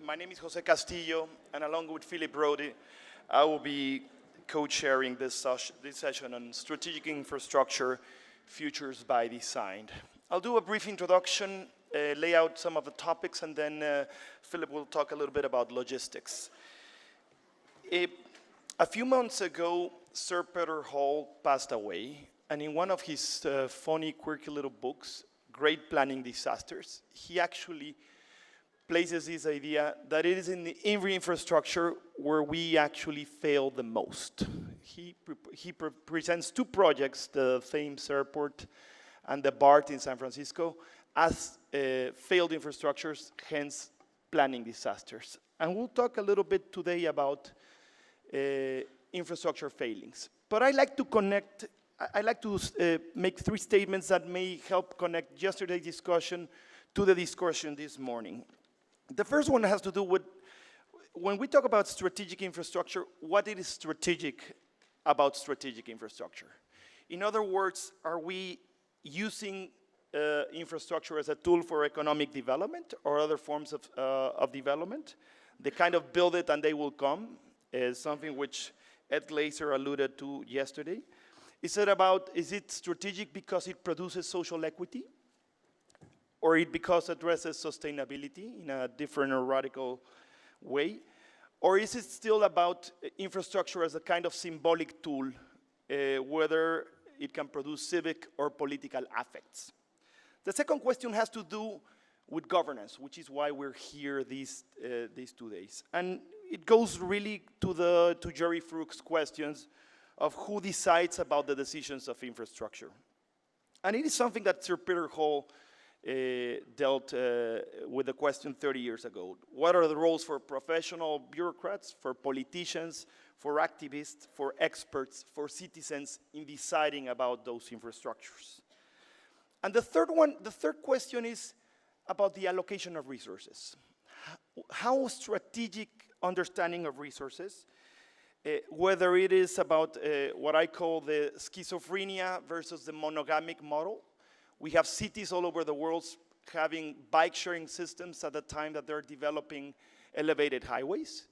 My name is Jose Castillo, and along with Philip Brody, I will be co-chairing this session on strategic infrastructure, futures by design. I'll do a brief introduction, lay out some of the topics, and then Philip will talk a little bit about logistics. A few months ago, Sir Peter Hall passed away, and in one of his funny, quirky little books, Great Planning Disasters, he actually places this idea that it is in the infrastructure where we actually fail the most. He presents two projects, the Thames Airport and the BART in San Francisco, as failed infrastructures, hence planning disasters. And we'll talk a little bit today about infrastructure failings. But I like to make three statements that may help connect yesterday's discussion to the discussion this morning. The first one has to do with, when we talk about strategic infrastructure, what it is strategic about strategic infrastructure. In other words, are we using infrastructure as a tool for economic development or other forms of development? The kind of build it and they will come is something which Ed Glaser alluded to yesterday. Is it strategic because it produces social equity? Or it because it addresses sustainability in a different or radical way? Or is it still about infrastructure as a kind of symbolic tool, whether it can produce civic or political affects? The second question has to do with governance, which is why we're here these 2 days. And it goes really to Jerry Fruch's questions of who decides about the decisions of infrastructure. And it is something that Sir Peter Hall dealt with the question 30 years ago. What are the roles for professional bureaucrats, for politicians, for activists, for experts, for citizens in deciding about those infrastructures? And the third question is about the allocation of resources. How strategic understanding of resources, whether it is about what I call the schizophrenia versus the monogamic model. We have cities all over the world having bike sharing systems at the time that they're developing elevated highways.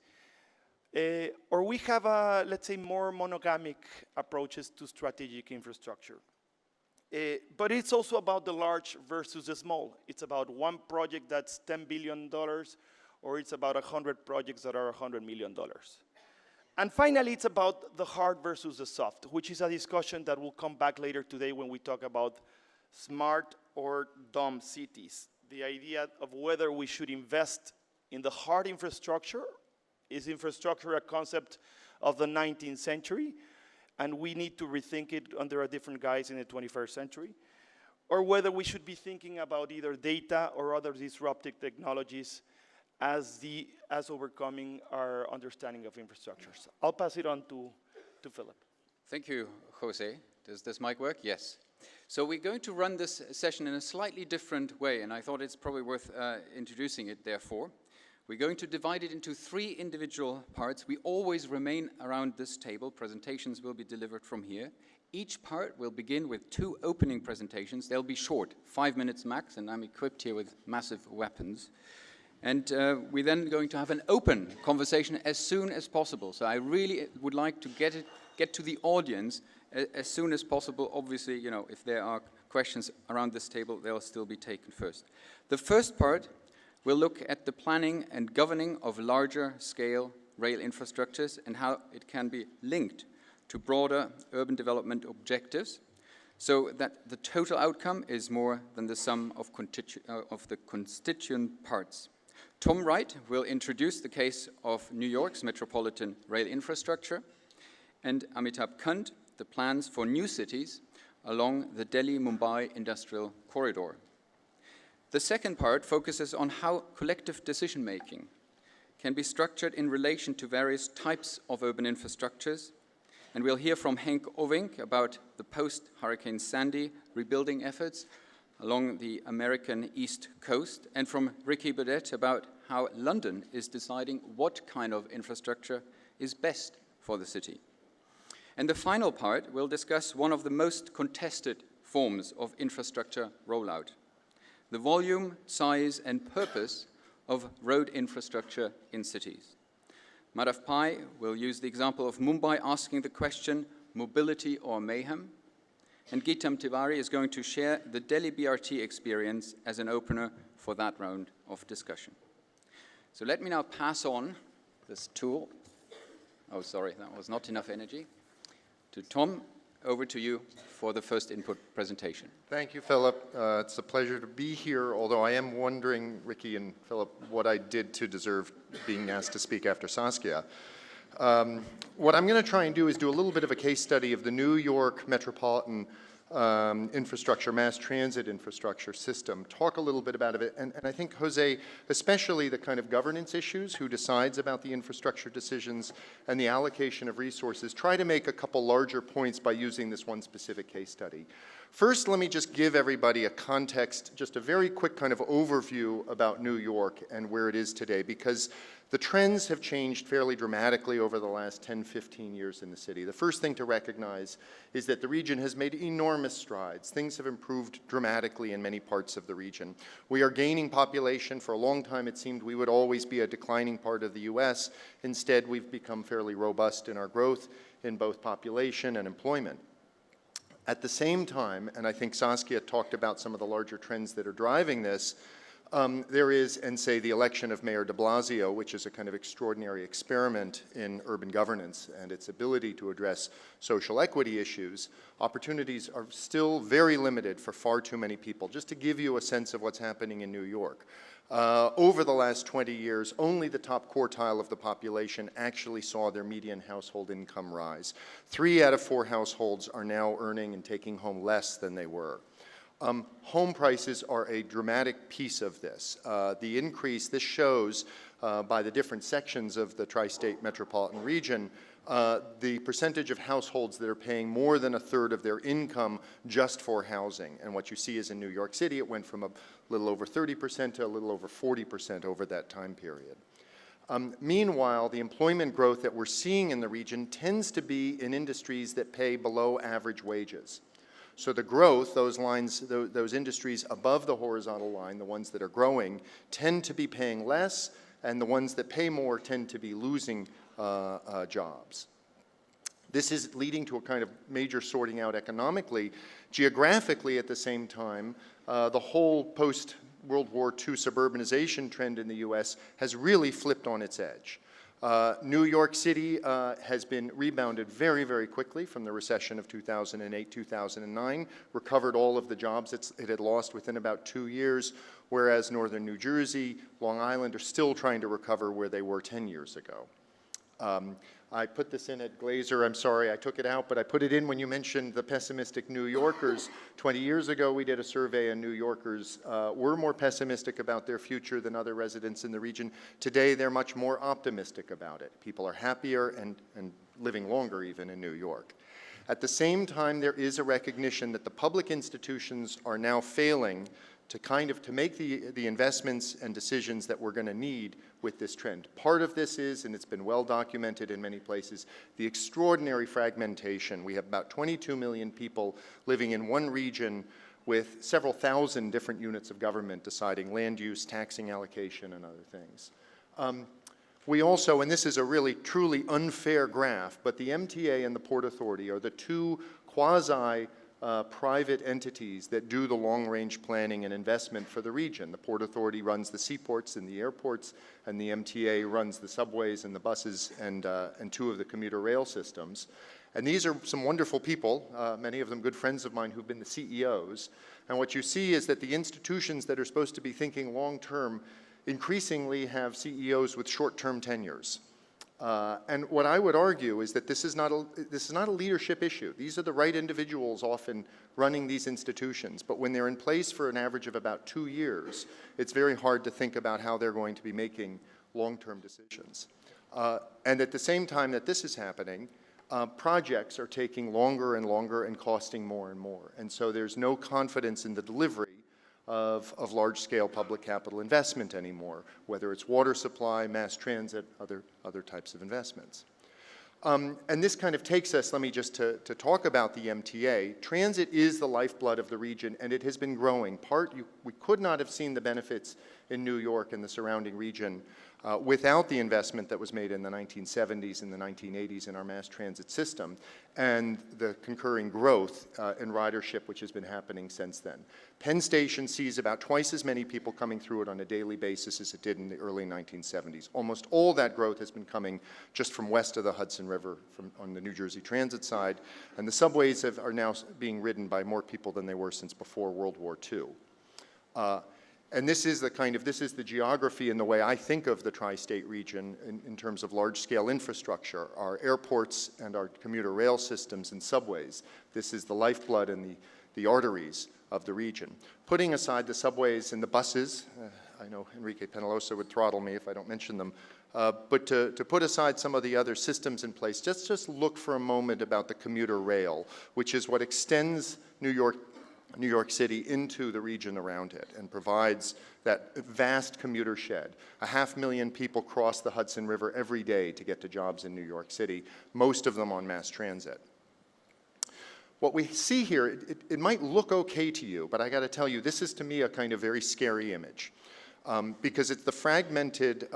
Or we have, let's say, more monogamic approaches to strategic infrastructure. But it's also about the large versus the small. It's about one project that's $10 billion, or it's about 100 projects that are $100 million. And finally, it's about the hard versus the soft, which is a discussion that will come back later today when we talk about smart or dumb cities. The idea of whether we should invest in the hard infrastructure. Is infrastructure a concept of the 19th century? And we need to rethink it under a different guise in the 21st century? Or whether we should be thinking about either data or other disruptive technologies as overcoming our understanding of infrastructures. I'll pass it on to Philip. Thank you, Jose. Does this mic work? Yes. So we're going to run this session in a slightly different way, and I thought it's probably worth introducing it, therefore. We're going to divide it into 3 individual parts. We always remain around this table. Presentations will be delivered from here. Each part will begin with 2 opening presentations. They'll be short, 5 minutes max, and I'm equipped here with massive weapons. And we're then going to have an open conversation as soon as possible. So I really would like to get to the audience as soon as possible. Obviously, you know, if there are questions around this table, they'll still be taken first. The first part will look at the planning and governing of larger scale rail infrastructures and how it can be linked to broader urban development objectives so that the total outcome is more than the sum of the constituent parts. Tom Wright will introduce the case of New York's metropolitan rail infrastructure, and Amitabh Kant the plans for new cities along the Delhi-Mumbai industrial corridor. The second part focuses on how collective decision-making can be structured in relation to various types of urban infrastructures, and we'll hear from Henk Ovink about the post-Hurricane Sandy rebuilding efforts along the American East Coast, and from Ricky Burdett about how London is deciding what kind of infrastructure is best for the city. And the final part will discuss one of the most contested forms of infrastructure rollout: the volume, size, and purpose of road infrastructure in cities. Madhav Pai will use the example of Mumbai asking the question, mobility or mayhem? And Geetam Tiwari is going to share the Delhi BRT experience as an opener for that round of discussion. So let me now pass on this tool. Oh, sorry, that was not enough energy. To Tom, over to you for the first input presentation. Thank you, Philip. It's a pleasure to be here, although I am wondering, Ricky and Philip, what I did to deserve being asked to speak after Saskia. What I'm going to try and do is do a little bit of a case study of the New York metropolitan infrastructure, mass transit infrastructure system, talk a little bit about it, and I think, Jose, especially the kind of governance issues, who decides about the infrastructure decisions and the allocation of resources, try to make a couple larger points by using this one specific case study. First, let me just give everybody a context, just a very quick kind of overview about New York and where it is today, because the trends have changed fairly dramatically over the last 10, 15 years in the city. The first thing to recognize is that the region has made enormous strides. Things have improved dramatically in many parts of the region. We are gaining population. For a long time, it seemed we would always be a declining part of the US. Instead, we've become fairly robust in our growth in both population and employment. At the same time, and I think Saskia talked about some of the larger trends that are driving this, there is, and say, the election of Mayor de Blasio, which is a kind of extraordinary experiment in urban governance and its ability to address social equity issues. Opportunities are still very limited for far too many people. Just to give you a sense of what's happening in New York, over the last 20 years, only the top quartile of the population actually saw their median household income rise. 3 out of 4 households are now earning and taking home less than they were. Home prices are a dramatic piece of this. The increase, this shows by the different sections of the tri-state metropolitan region, the percentage of households that are paying more than 1/3 of their income just for housing. And what you see is in New York City, it went from a little over 30% to a little over 40% over that time period. Meanwhile, the employment growth that we're seeing in the region tends to be in industries that pay below average wages. So the growth, those lines, those industries above the horizontal line, the ones that are growing, tend to be paying less, and the ones that pay more tend to be losing jobs. This is leading to a kind of major sorting out economically. Geographically, at the same time, the whole post-World War II suburbanization trend in the US has really flipped on its edge. New York City has been rebounded very, very quickly from the recession of 2008, 2009, recovered all of the jobs it had lost within about 2 years, whereas northern New Jersey, Long Island are still trying to recover where they were 10 years ago. I put this in at Glazer. I'm sorry I took it out, but I put it in when you mentioned the pessimistic New Yorkers. 20 years ago, we did a survey, and New Yorkers were more pessimistic about their future than other residents in the region. Today, they're much more optimistic about it. People are happier and living longer even in New York. At the same time, there is a recognition that the public institutions are now failing to make the investments and decisions that we're going to need with this trend. Part of this is, and it's been well documented in many places, the extraordinary fragmentation. We have about 22 million people living in one region with several thousand different units of government deciding land use, taxing allocation, and other things. We also, and this is a really truly unfair graph, but the MTA and the Port Authority are the two private entities that do the long-range planning and investment for the region. The Port Authority runs the seaports and the airports, and the MTA runs the subways and the buses and 2 of the commuter rail systems. And these are some wonderful people, many of them good friends of mine who've been the CEOs. And what you see is that the institutions that are supposed to be thinking long-term increasingly have CEOs with short-term tenures. And what I would argue is that this is not a leadership issue. These are the right individuals often running these institutions, but when they're in place for an average of about 2 years, it's very hard to think about how they're going to be making long-term decisions. And at the same time that this is happening, projects are taking longer and longer and costing more and more. And so there's no confidence in the delivery of large-scale public capital investment anymore, whether it's water supply, mass transit, other types of investments. And this kind of takes us, let me just to talk about the MTA. Transit is the lifeblood of the region, and it has been growing. We could not have seen the benefits in New York and the surrounding region without the investment that was made in the 1970s and the 1980s in our mass transit system and the concurring growth in ridership which has been happening since then. Penn Station sees about twice as many people coming through it on a daily basis as it did in the early 1970s. Almost all that growth has been coming just from west of the Hudson River on the New Jersey Transit side, and the subways are now being ridden by more people than they were since before World War II. And this is the geography and the way I think of the tri-state region in terms of large-scale infrastructure, our airports and our commuter rail systems and subways. This is the lifeblood and the arteries of the region. Putting aside the subways and the buses, I know Enrique Penalosa would throttle me if I don't mention them, but to put aside some of the other systems in place, just look for a moment about the commuter rail, which is what extends New York City into the region around it and provides that vast commuter shed. 500,000 people cross the Hudson River every day to get to jobs in New York City, most of them on mass transit. What we see here, it might look okay to you, but I got to tell you, this is to me a kind of very scary image. Because it's the fragmented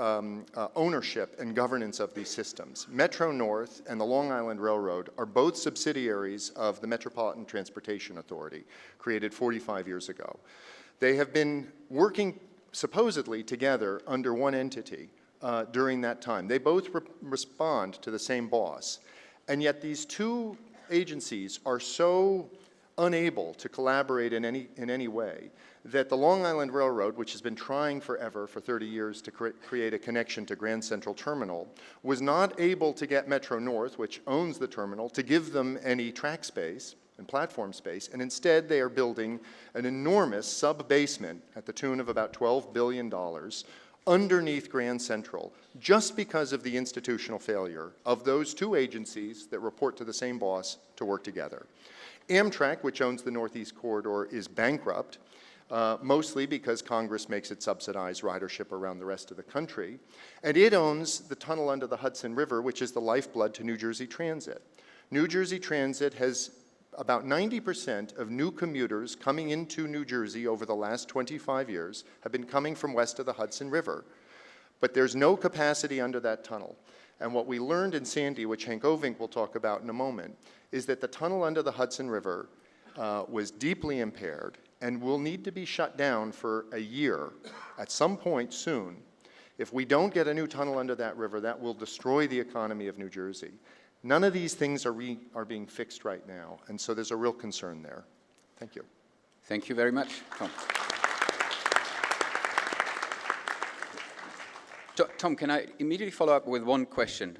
ownership and governance of these systems. Metro North and the Long Island Railroad are both subsidiaries of the Metropolitan Transportation Authority, created 45 years ago. They have been working supposedly together under one entity during that time. They both respond to the same boss. And yet these two agencies are so unable to collaborate in any way that the Long Island Railroad, which has been trying forever, for 30 years, to create a connection to Grand Central Terminal, was not able to get Metro North, which owns the terminal, to give them any track space and platform space, and instead they are building an enormous sub-basement at the tune of about $12 billion underneath Grand Central, just because of the institutional failure of those two agencies that report to the same boss to work together. Amtrak, which owns the Northeast Corridor, is bankrupt, mostly because Congress makes it subsidize ridership around the rest of the country. And it owns the tunnel under the Hudson River, which is the lifeblood to New Jersey Transit. New Jersey Transit has about 90% of new commuters coming into New Jersey over the last 25 years have been coming from west of the Hudson River. But there's no capacity under that tunnel. And what we learned in Sandy, which Hank Ovink will talk about in a moment, is that the tunnel under the Hudson River was deeply impaired and will need to be shut down for a year at some point soon. If we don't get a new tunnel under that river, that will destroy the economy of New Jersey. None of these things are being fixed right now, and so there's a real concern there. Thank you. Thank you very much, Tom. Tom, can I immediately follow up with one question?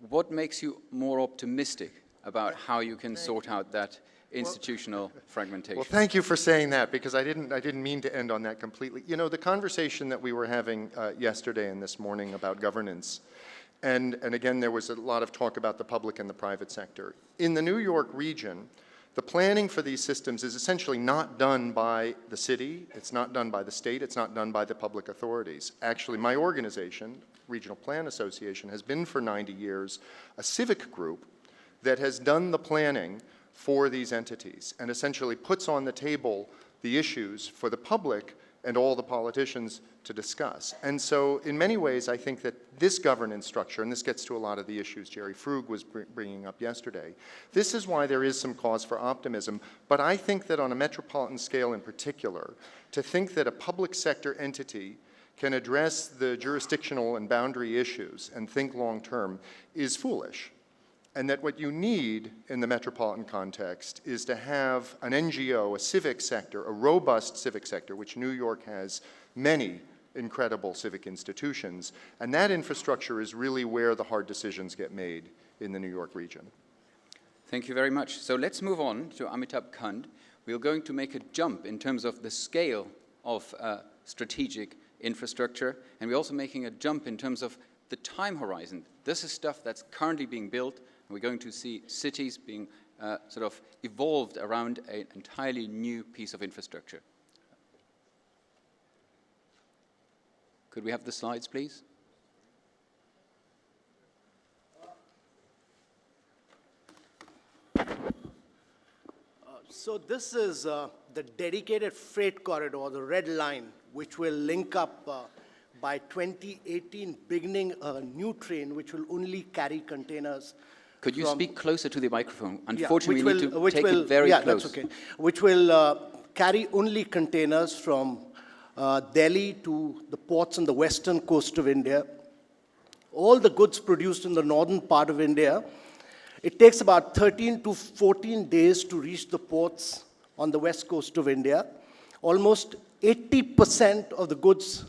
What makes you more optimistic about how you can sort out that institutional fragmentation? Well, thank you for saying that, because I didn't mean to end on that completely. You know, the conversation that we were having yesterday and this morning about governance, and again, there was a lot of talk about the public and the private sector. In the New York region, the planning for these systems is essentially not done by the city, it's not done by the state, it's not done by the public authorities. Actually, my organization, Regional Plan Association, has been for 90 years a civic group that has done the planning for these entities and essentially puts on the table the issues for the public and all the politicians to discuss. And so in many ways, I think that this governance structure, and this gets to a lot of the issues Jerry Frug was bringing up yesterday, this is why there is some cause for optimism. But I think that on a metropolitan scale in particular, to think that a public sector entity can address the jurisdictional and boundary issues and think long-term is foolish. And that what you need in the metropolitan context is to have an NGO, a civic sector, a robust civic sector, which New York has many incredible civic institutions. And that infrastructure is really where the hard decisions get made in the New York region. Thank you very much. So let's move on to Amitabh Kand. We're going to make a jump in terms of the scale of strategic infrastructure, and we're also making a jump in terms of the time horizon. This is stuff that's currently being built. We're going to see cities being sort of evolved around an entirely new piece of infrastructure. Could we have the slides, please? So this is the dedicated freight corridor, the red line, which will link up by 2018, beginning a new train which will only carry containers. Could you speak closer to the microphone? Yeah, Unfortunately, we need to take it very yeah, close. that's okay. Which will carry only containers from Delhi to the ports on the western coast of India. All the goods produced in the northern part of India, it takes about 13 to 14 days to reach the ports on the west coast of India. Almost 80% of the goods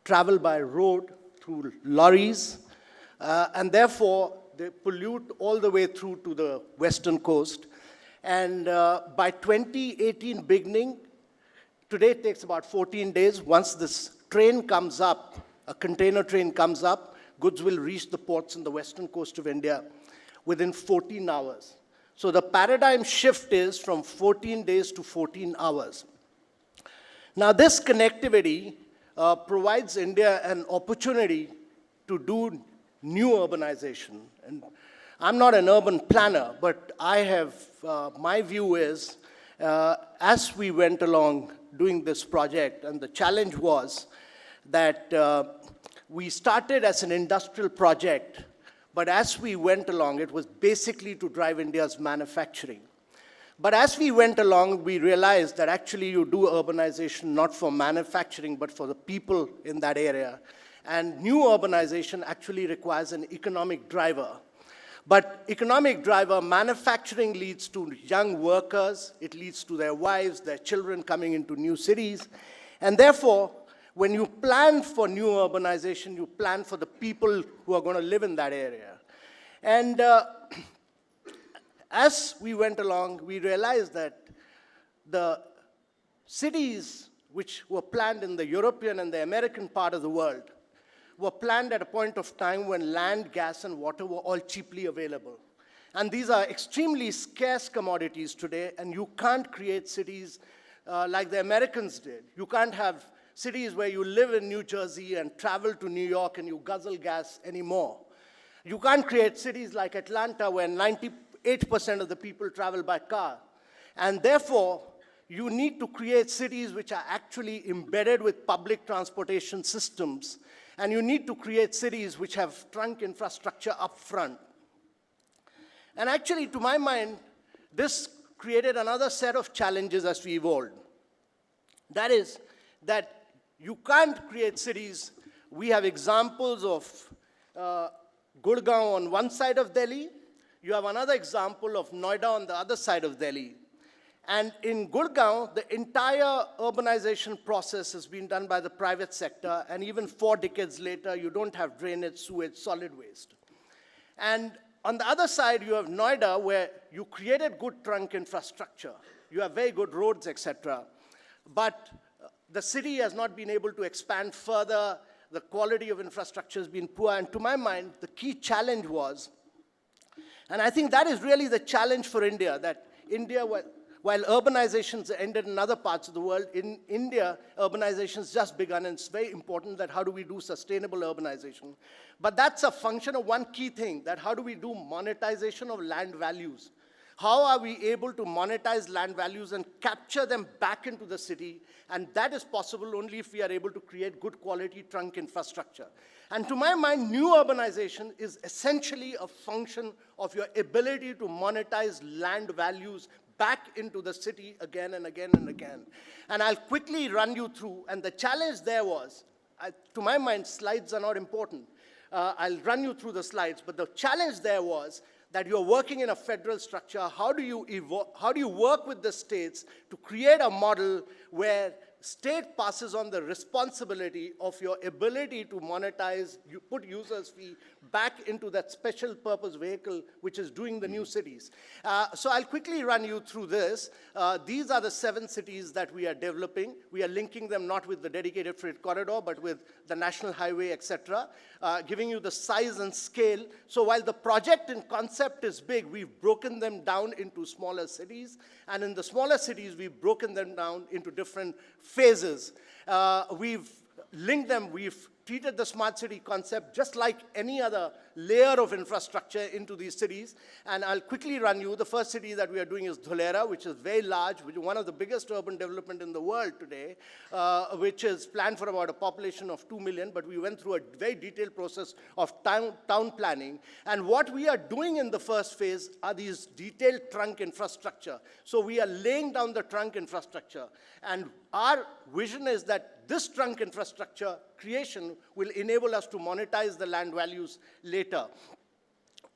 travel by road through lorries, and therefore they pollute all the way through to the western coast. And by 2018 beginning, today it takes about 14 days. Once this train comes up, a container train comes up, goods will reach the ports on the western coast of India within 14 hours. So the paradigm shift is from 14 days to 14 hours. Now this connectivity provides India an opportunity to do new urbanization. And I'm not an urban planner, but I have, my view is, as we went along doing this project, and the challenge was that we started as an industrial project, but as we went along, it was basically to drive India's manufacturing. But as we went along, we realized that actually you do urbanization not for manufacturing, but for the people in that area. And new urbanization actually requires an economic driver. But economic driver, manufacturing leads to young workers, it leads to their wives, their children coming into new cities. And therefore, when you plan for new urbanization, you plan for the people who are going to live in that area. And as we went along, we realized that the cities which were planned in the European and the American part of the world were planned at a point of time when land, gas, and water were all cheaply available. And these are extremely scarce commodities today, and you can't create cities like the Americans did. You can't have cities where you live in New Jersey and travel to New York and you guzzle gas anymore. You can't create cities like Atlanta where 98% of the people travel by car. And therefore, you need to create cities which are actually embedded with public transportation systems. And you need to create cities which have trunk infrastructure up front. And actually, to my mind, this created another set of challenges as we evolved. That is, that you can't create cities. We have examples of Gurgaon on one side of Delhi. You have another example of Noida on the other side of Delhi. And in Gurgaon, the entire urbanization process has been done by the private sector, and even 4 decades later, you don't have drainage, sewage, solid waste. And on the other side, you have Noida, where you created good trunk infrastructure. You have very good roads, etc. But the city has not been able to expand further. The quality of infrastructure has been poor. And to my mind, the key challenge was, and I think that is really the challenge for India, that India, while urbanization's ended in other parts of the world, in India, urbanization's just begun, and it's very important that how do we do sustainable urbanization. But that's a function of one key thing, that how do we do monetization of land values? How are we able to monetize land values and capture them back into the city? And that is possible only if we are able to create good quality trunk infrastructure. And to my mind, new urbanization is essentially a function of your ability to monetize land values back into the city again and again and again. And I'll quickly run you through, and the challenge there was, to my mind, slides are not important. I'll run you through the slides, but the challenge there was that you're working in a federal structure. How do you work with the states to create a model where state passes on the responsibility of your ability to monetize, you put users' fee back into that special purpose vehicle which is doing the new cities. So I'll quickly run you through this. These are the 7 cities that we are developing. We are linking them not with the dedicated freight corridor, but with the national highway, etc., giving you the size and scale. So while the project in concept is big, we've broken them down into smaller cities. And in the smaller cities, we've broken them down into different phases. We've linked them, we've treated the smart city concept just like any other layer of infrastructure into these cities. And I'll quickly run you. The first city that we are doing is Dholera, which is very large, which is one of the biggest urban development in the world today, which is planned for about a population of 2 million, but we went through a very detailed process of town planning. And what we are doing in the first phase are these detailed trunk infrastructure. So we are laying down the trunk infrastructure. And our vision is that this trunk infrastructure creation will enable us to monetize the land values later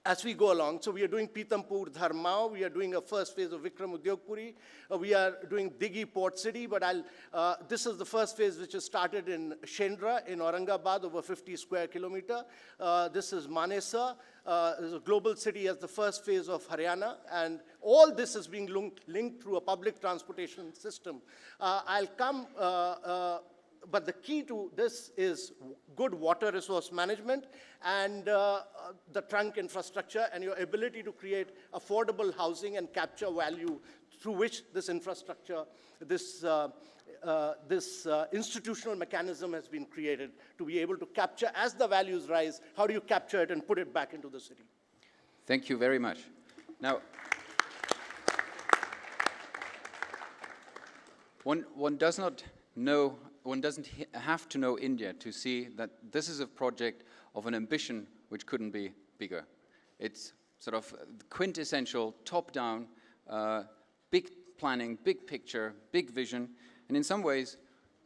as we go along. So we are doing Pithampur, Dharmao. We are doing a first phase of Vikram Udyogpuri. We are doing Dighi Port City, but this is the first phase which is started in Shendra in Aurangabad, over 50 square kilometer. This is Manesa. Is a global city as the first phase of Haryana, and all this is being linked through a public transportation system. I'll come, but the key to this is good water resource management and the trunk infrastructure and your ability to create affordable housing and capture value through which this infrastructure, this institutional mechanism has been created to be able to capture as the values rise. How do you capture it and put it back into the city? Thank you very much. Now, one doesn't have to know India to see that this is a project of an ambition which couldn't be bigger. It's sort of quintessential, top-down, big planning, big picture, big vision. And in some ways,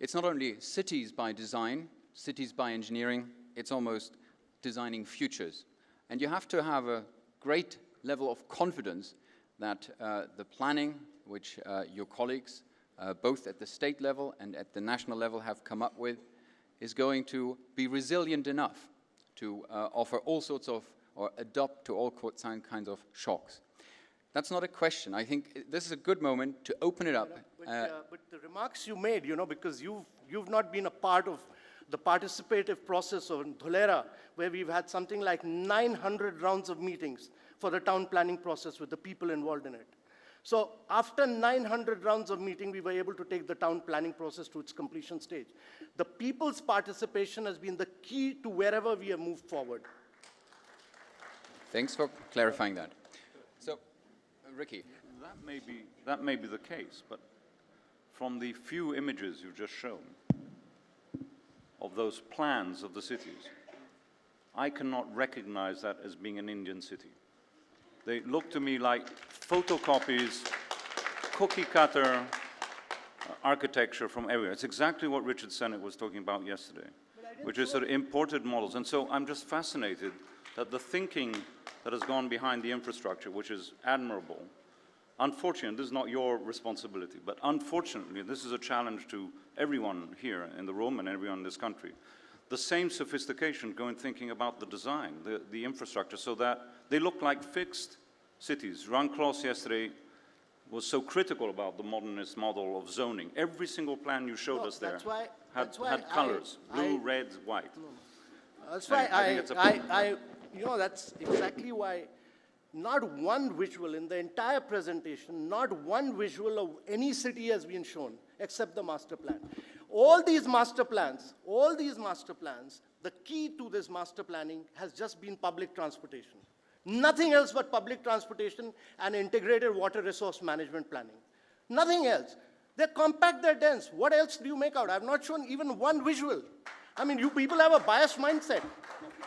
it's not only cities by design, cities by engineering, it's almost designing futures. And you have to have a great level of confidence that the planning which your colleagues, both at the state level and at the national level, have come up with is going to be resilient enough to offer all sorts of, or adapt to all kinds of shocks. That's not a question. I think this is a good moment to open it up. But the remarks you made, because you've not been a part of the participative process of Dholera, where we've had something like 900 rounds of meetings for the town planning process with the people involved in it. So after 900 rounds of meeting, we were able to take the town planning process to its completion stage. The people's participation has been the key to wherever we have moved forward. Thanks for clarifying that. So, Ricky. That may be the case, but from the few images you've just shown of those plans of the cities, I cannot recognize that as being an Indian city. They look to me like photocopies, cookie-cutter architecture from everywhere. It's exactly what Richard Sennett was talking about yesterday, which is sort of imported models. And so I'm just fascinated that the thinking that has gone behind the infrastructure, which is admirable, unfortunately, this is not your responsibility, but unfortunately, this is a challenge to everyone here in the room and everyone in this country. The same sophistication go in thinking about the design, the infrastructure, so that they look like fixed cities. Ron Kloss yesterday was so critical about the modernist model of zoning. Every single plan you showed us there had colors, blue, red, white. That's why that's exactly why not one visual in the entire presentation, not one visual of any city has been shown except the master plan. All these master plans, the key to this master planning has just been public transportation. Nothing else but public transportation and integrated water resource management planning. Nothing else. They're compact, they're dense. What else do you make out? I've not shown even one visual. I mean, you people have a biased mindset.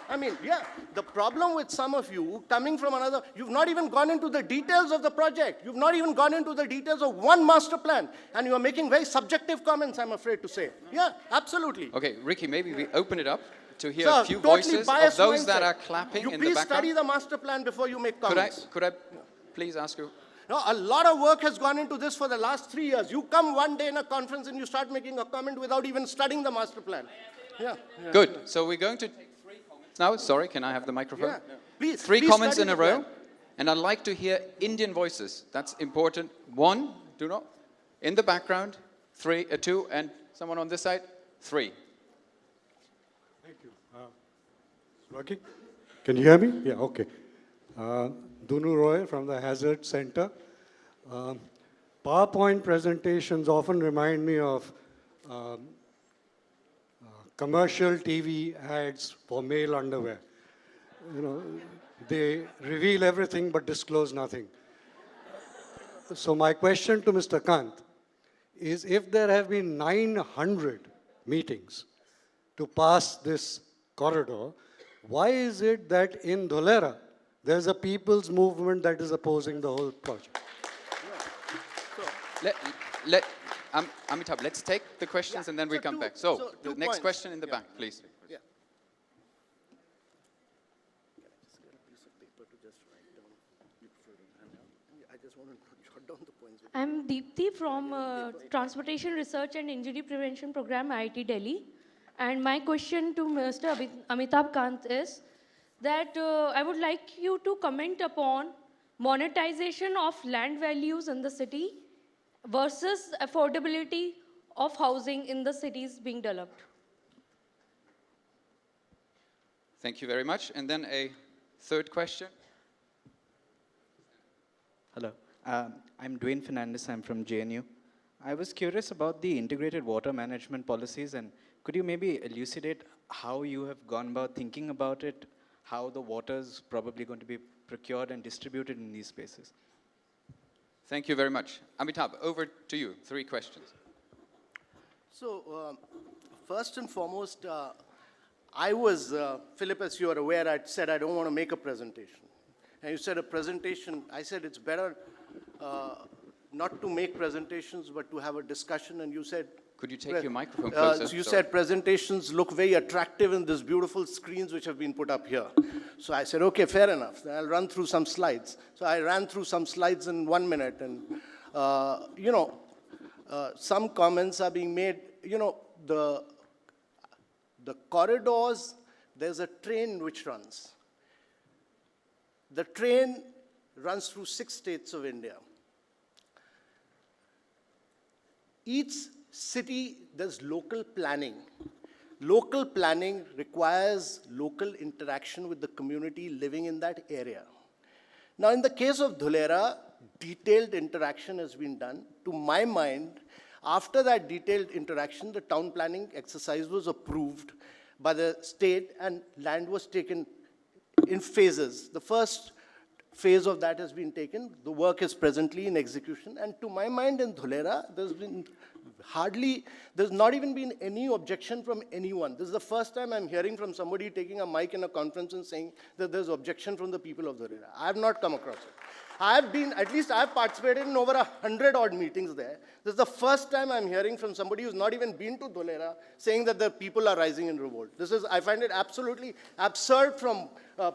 I mean, yeah, the problem with some of you coming from another, you've not even gone into the details of the project. You've not even gone into the details of one master plan. And you're making very subjective comments, I'm afraid to say. Yeah, absolutely. Okay, Ricky, maybe we open it up to hear Sir, a few totally voices of those mindset. that are clapping you in the please background. study the master plan before you make comments. Could I please ask you? No, a lot of work has gone into this for the last 3 years. You come one day in a conference and you start making a comment without even studying the master plan. Yeah. Good. So we're going to take 3 comments now. Sorry, can I have the microphone? Yeah. Please, 3 please comments study in a the row. plan. And I'd like to hear Indian voices. That's important. 1, do not. In the background, 3, 2, and someone on this side, 3. Thank you. Working? Can you hear me? Yeah, okay. Dunu Roy from the Hazard Center. PowerPoint presentations often remind me of commercial TV ads for male underwear. You know, they reveal everything but disclose nothing. So my question to Mr. Kant is, if there have been 900 meetings to pass this corridor, why is it that in Dholera, there's a people's movement that is opposing the whole project? Amitabh, let's take the questions and then we So come two- back. So, so the two next points. question in the Yeah. back, please. Yeah. I just want to jot down the points. I'm Deepthi from Transportation Research and Injury Prevention Program, IIT Delhi. And my question to Mr. Amitabh Kant is that I would like you to comment upon monetization of land values in the city versus affordability of housing in the cities being developed. Thank you very much. And then a third question. Hello, I'm Dwayne Fernandez. I'm from JNU. I was curious about the integrated water management policies, and could you maybe elucidate how you have gone about thinking about it, how the water is probably going to be procured and distributed in these spaces? Thank you very much. Amitabh, over to you. 3 questions. So, first and foremost, I was, Philip, as you are aware, I said I don't want to make a presentation. And you said a presentation, I said it's better not to make presentations, but to have a discussion, and you said... Could you take your microphone closer? You Sorry. said presentations look very attractive in these beautiful screens which have been put up here. So I said, okay, fair enough. Then I'll run through some slides. So I ran through some slides in 1 minute, and, some comments are being made. The corridors, there's a train which runs. The train runs through 6 states of India. Each city, there's local planning. Local planning requires local interaction with the community living in that area. Now, in the case of Dholera, detailed interaction has been done. To my mind, after that detailed interaction, the town planning exercise was approved by the state and land was taken in phases. The first phase of that has been taken. The work is presently in execution. And to my mind, in Dholera, there's not even been any objection from anyone. This is the first time I'm hearing from somebody taking a mic in a conference and saying that there's objection from the people of Dholera. I have not come across it. At least I've participated in over 100 odd meetings there. This is the first time I'm hearing from somebody who's not even been to Dholera saying that the people are rising in revolt. I find it absolutely absurd from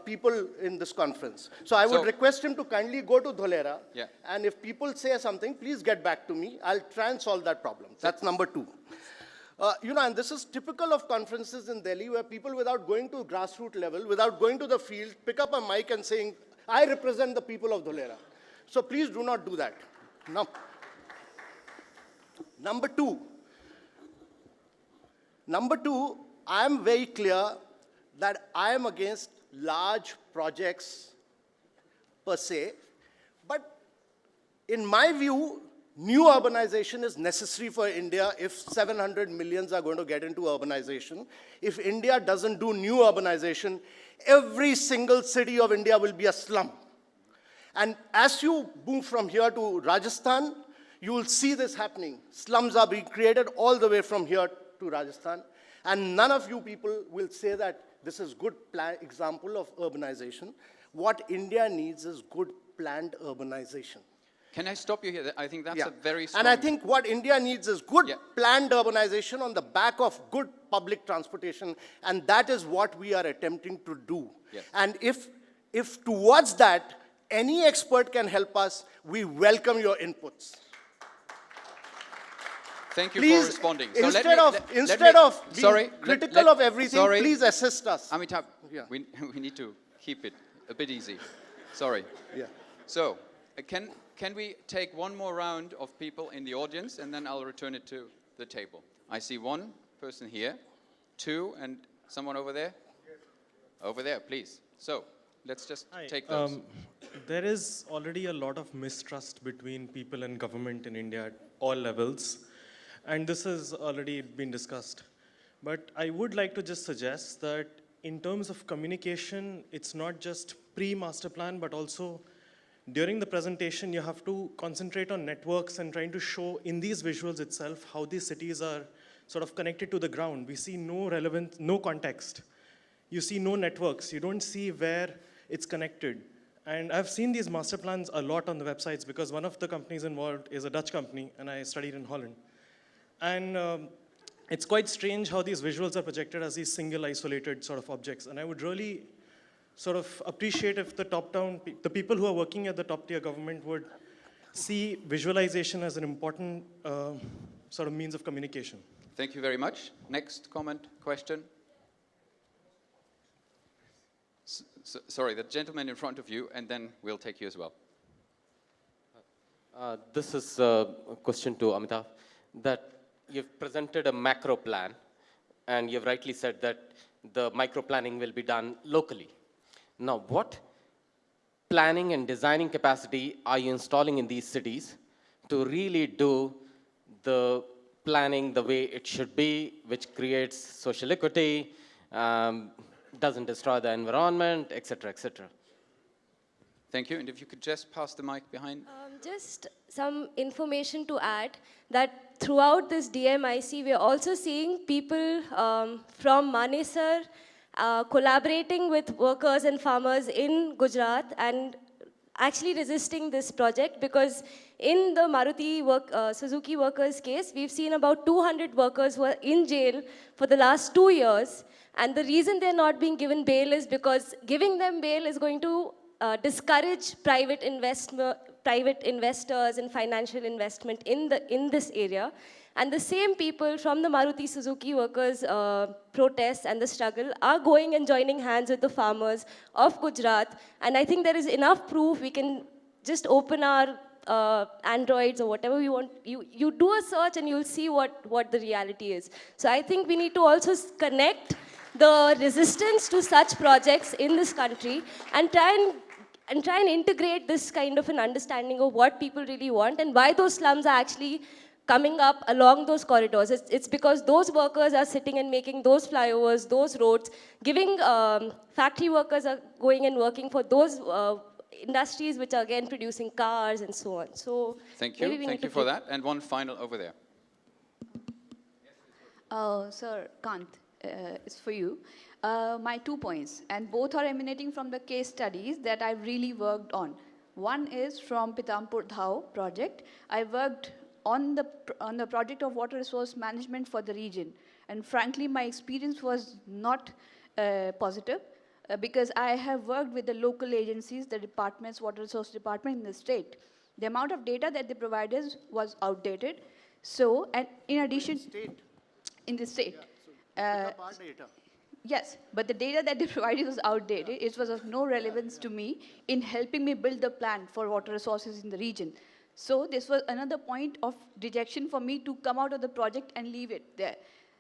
people in this conference. So I would request him to kindly go to Dholera. Yeah. And if people say something, please get back to me. I'll try and solve that problem. That's number 2. And this is typical of conferences in Delhi where people, without going to grassroots level, without going to the field, pick up a mic and saying, I represent the people of Dholera. So please do not do that. Now, number two, I am very clear that I am against large projects per se, but in my view, new urbanization is necessary for India if 700 millions are going to get into urbanization. If India doesn't do new urbanization, every single city of India will be a slum. And as you move from here to Rajasthan, you will see this happening. Slums are being created all the way from here to Rajasthan. And none of you people will say that this is good example of urbanization. What India needs is good planned urbanization. Can I stop you here? I think that's a very strong... And I think what India needs is good planned urbanization on the back of good public transportation, and that is what we are attempting to do. Yes. And if towards that, any expert can help us, we welcome your inputs. Thank you Please, for responding. instead of being critical of everything, please assist us. Amitabh, Yeah. we need to keep it a bit easy. Sorry. Yeah. So, can we take one more round of people in the audience, and then I'll return it to the table. I see one person here, 2, and someone over there? Over there, please. So, let's just take those. There is already a lot of mistrust between people and government in India at all levels, and this has already been discussed. But I would like to just suggest that in terms of communication, it's not just pre-master plan, but also during the presentation, you have to concentrate on networks and trying to show in these visuals itself how these cities are sort of connected to the ground. We see no relevant, no context. You see no networks. You don't see where it's connected. And I've seen these master plans a lot on the websites because one of the companies involved is a Dutch company, and I studied in Holland. And it's quite strange how these visuals are projected as these single isolated sort of objects. And I would really sort of appreciate if the top-down, the people who are working at the top-tier government would see visualization as an important sort of means of communication. Thank you very much. Next comment, question? Sorry, the gentleman in front of you, and then we'll take you as well. This is a question to Amitabh, that you've presented a macro plan, and you've rightly said that the micro-planning will be done locally. Now, what planning and designing capacity are you installing in these cities to really do the planning the way it should be, which creates social equity, doesn't destroy the environment, et cetera, et cetera? Thank you, and if you could just pass the mic behind. Just some information to add that throughout this DMIC, we are also seeing people from Manesar collaborating with workers and farmers in Gujarat and actually resisting this project, because in the Suzuki workers case, we've seen about 200 workers who are in jail for the last 2 years. And the reason they're not being given bail is because giving them bail is going to discourage private investors and financial investment in this area. And the same people from the Maruti Suzuki workers' protests and the struggle are going and joining hands with the farmers of Gujarat. And I think there is enough proof. We can just open our Androids or whatever we want. You do a search and you'll see what the reality is. So I think we need to also connect the resistance to such projects in this country and try and integrate this kind of an understanding of what people really want and why those slums are actually coming up along those corridors. It's because those workers are sitting and making those flyovers, those roads, giving factory workers are going and working for those industries which are again producing cars and so on. So thank you for that. And one final over there. Sir Kant, it's for you. My 2 points, and both are emanating from the case studies that I've really worked on. One is from Pithampur Dhao project. I worked on the project of water resource management for the region. And frankly, my experience was not positive because I have worked with the local agencies, the departments, water resource department in the state. The amount of data that they provided was outdated. So, and in addition, in the state. Yes, but the data that they provided was outdated. It was of no relevance to me in helping me build the plan for water resources in the region. So this was another point of rejection for me to come out of the project and leave it there.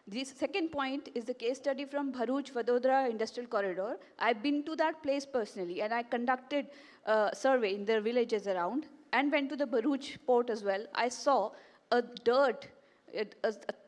The second point is the case study from Bharuch Vadodara Industrial Corridor. I've been to that place personally, and I conducted a survey in the villages around and went to the Bharuch port as well. I saw a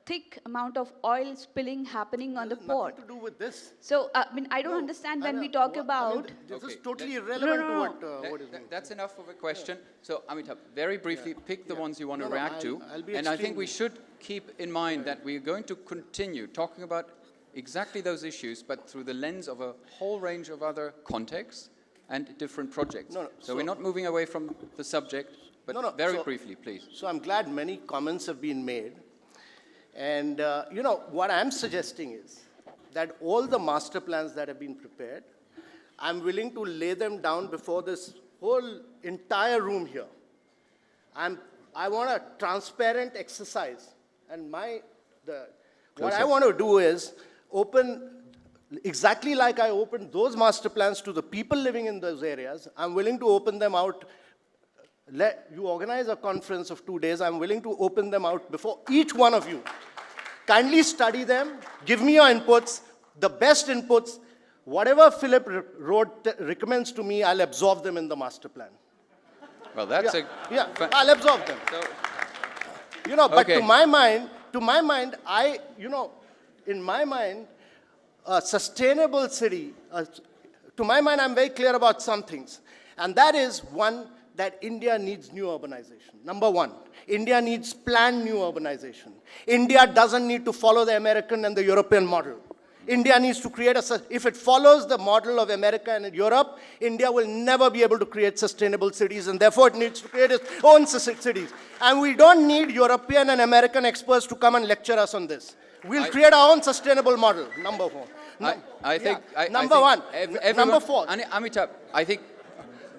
thick amount of oil spilling happening on the port. Nothing to do with this. So, I don't understand when we talk about... This is totally irrelevant to what is being That's enough of a question. So, Amitabh, very briefly, pick the ones you want to No, react to. I'll be And I think we extremely- should keep in mind that we're going to continue talking about exactly those issues, but through the lens of a whole range of other contexts and different projects. So we're not moving away from the subject, but very briefly, please. So I'm glad many comments have been made. And, what I'm suggesting is that all the master plans that have been prepared, I'm willing to lay them down before this whole entire room here. I want a transparent exercise. And what I want to do is open, exactly like I opened those master plans to the people living in those areas, I'm willing to open them out. You organize a conference of 2 days, I'm willing to open them out before each one of you. Kindly study them, give me your inputs, the best inputs. Whatever Philip recommends to me, I'll absorb them in the master plan. Well, that's I'll absorb them. So, But Okay. to my mind, in my mind, a sustainable city, to my mind, I'm very clear about some things. And that is, one, that India needs new urbanization. Number one, India needs planned new urbanization. India doesn't need to follow the American and the European model. India needs to create if it follows the model of America and Europe, India will never be able to create sustainable cities, and therefore it needs to create its own cities. And we don't need European and American experts to come and lecture us on this. We'll create our own sustainable model, number one. Number four. Amitabh, I think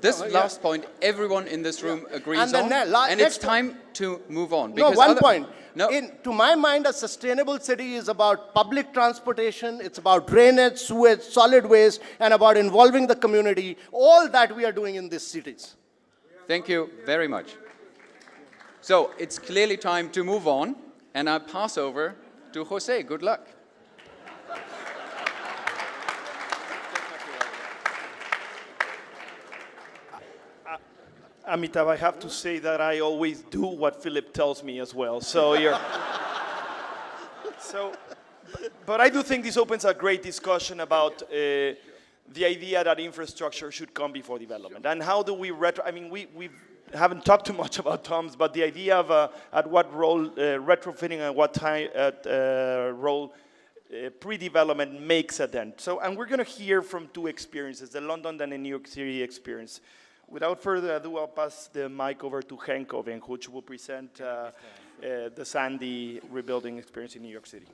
this last point, everyone in this room agrees And on, and it's time to move on. No, one point. No. To my mind, a sustainable city is about public transportation, it's about drainage, sewage, solid waste, and about involving the community, all that we are doing in these cities. Thank you very much. So it's clearly time to move on, and I pass over to Jose. Good luck. Amitabh, I have to say that I always do what Philip tells me as well. So you're. But I do think this opens a great discussion about the idea that infrastructure should come before development. And how do we we haven't talked too much about TOMS, but the idea of at what role retrofitting and what time role pre-development makes a dent. So, and we're going to hear from two experiences, the London and the New York City experience. Without further ado, I'll pass the mic over to Henk Oving, which will present the Sandy rebuilding experience in New York City.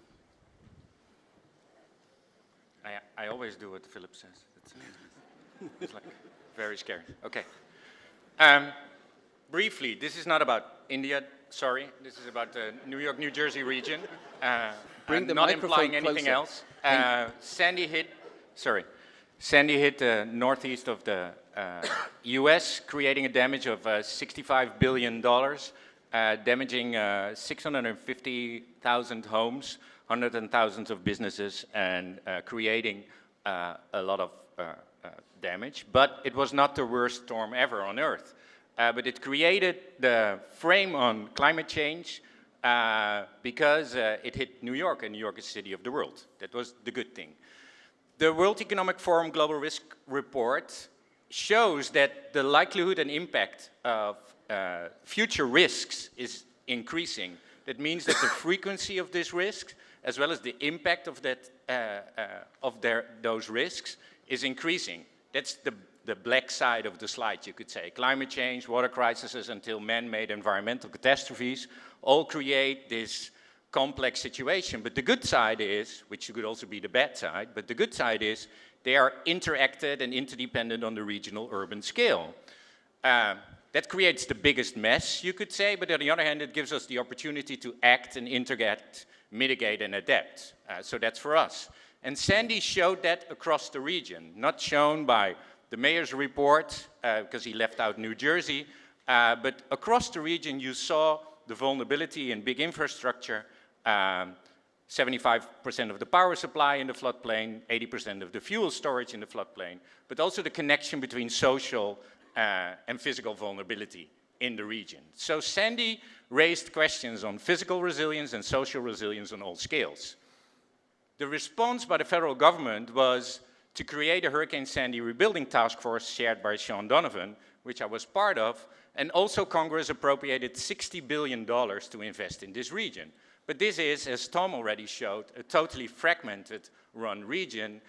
I always do what Philip says. It's like very scary. Okay. Briefly, this is not about India, sorry. This is about the New York, New Jersey region. Bring the not microphone implying anything closer. else. Sandy hit the northeast of the US, creating a damage of $65 billion, damaging 650,000 homes, hundreds and thousands of businesses, and creating a lot of damage. But it was not the worst storm ever on Earth. But it created the frame on climate change because it hit New York, and New York is the city of the world. That was the good thing. The World Economic Forum Global Risk Report shows that the likelihood and impact of future risks is increasing. That means that the frequency of these risks, as well as the impact of those risks, is increasing. That's the black side of the slide, you could say. Climate change, water crises, until man-made environmental catastrophes all create this complex situation. But the good side is, which could also be the bad side, but the good side is they are interacted and interdependent on the regional urban scale. That creates the biggest mess, you could say, but on the other hand, it gives us the opportunity to act and interact, mitigate and adapt. So that's for us. And Sandy showed that across the region, not shown by the mayor's report, because he left out New Jersey, but across the region you saw the vulnerability in big infrastructure, 75% of the power supply in the floodplain, 80% of the fuel storage in the floodplain, but also the connection between social and physical vulnerability in the region. So Sandy raised questions on physical resilience and social resilience on all scales. The response by the federal government was to create a Hurricane Sandy rebuilding task force shared by Sean Donovan, which I was part of, and also Congress appropriated $60 billion to invest in this region. But this is, as Tom already showed, a totally fragmented run region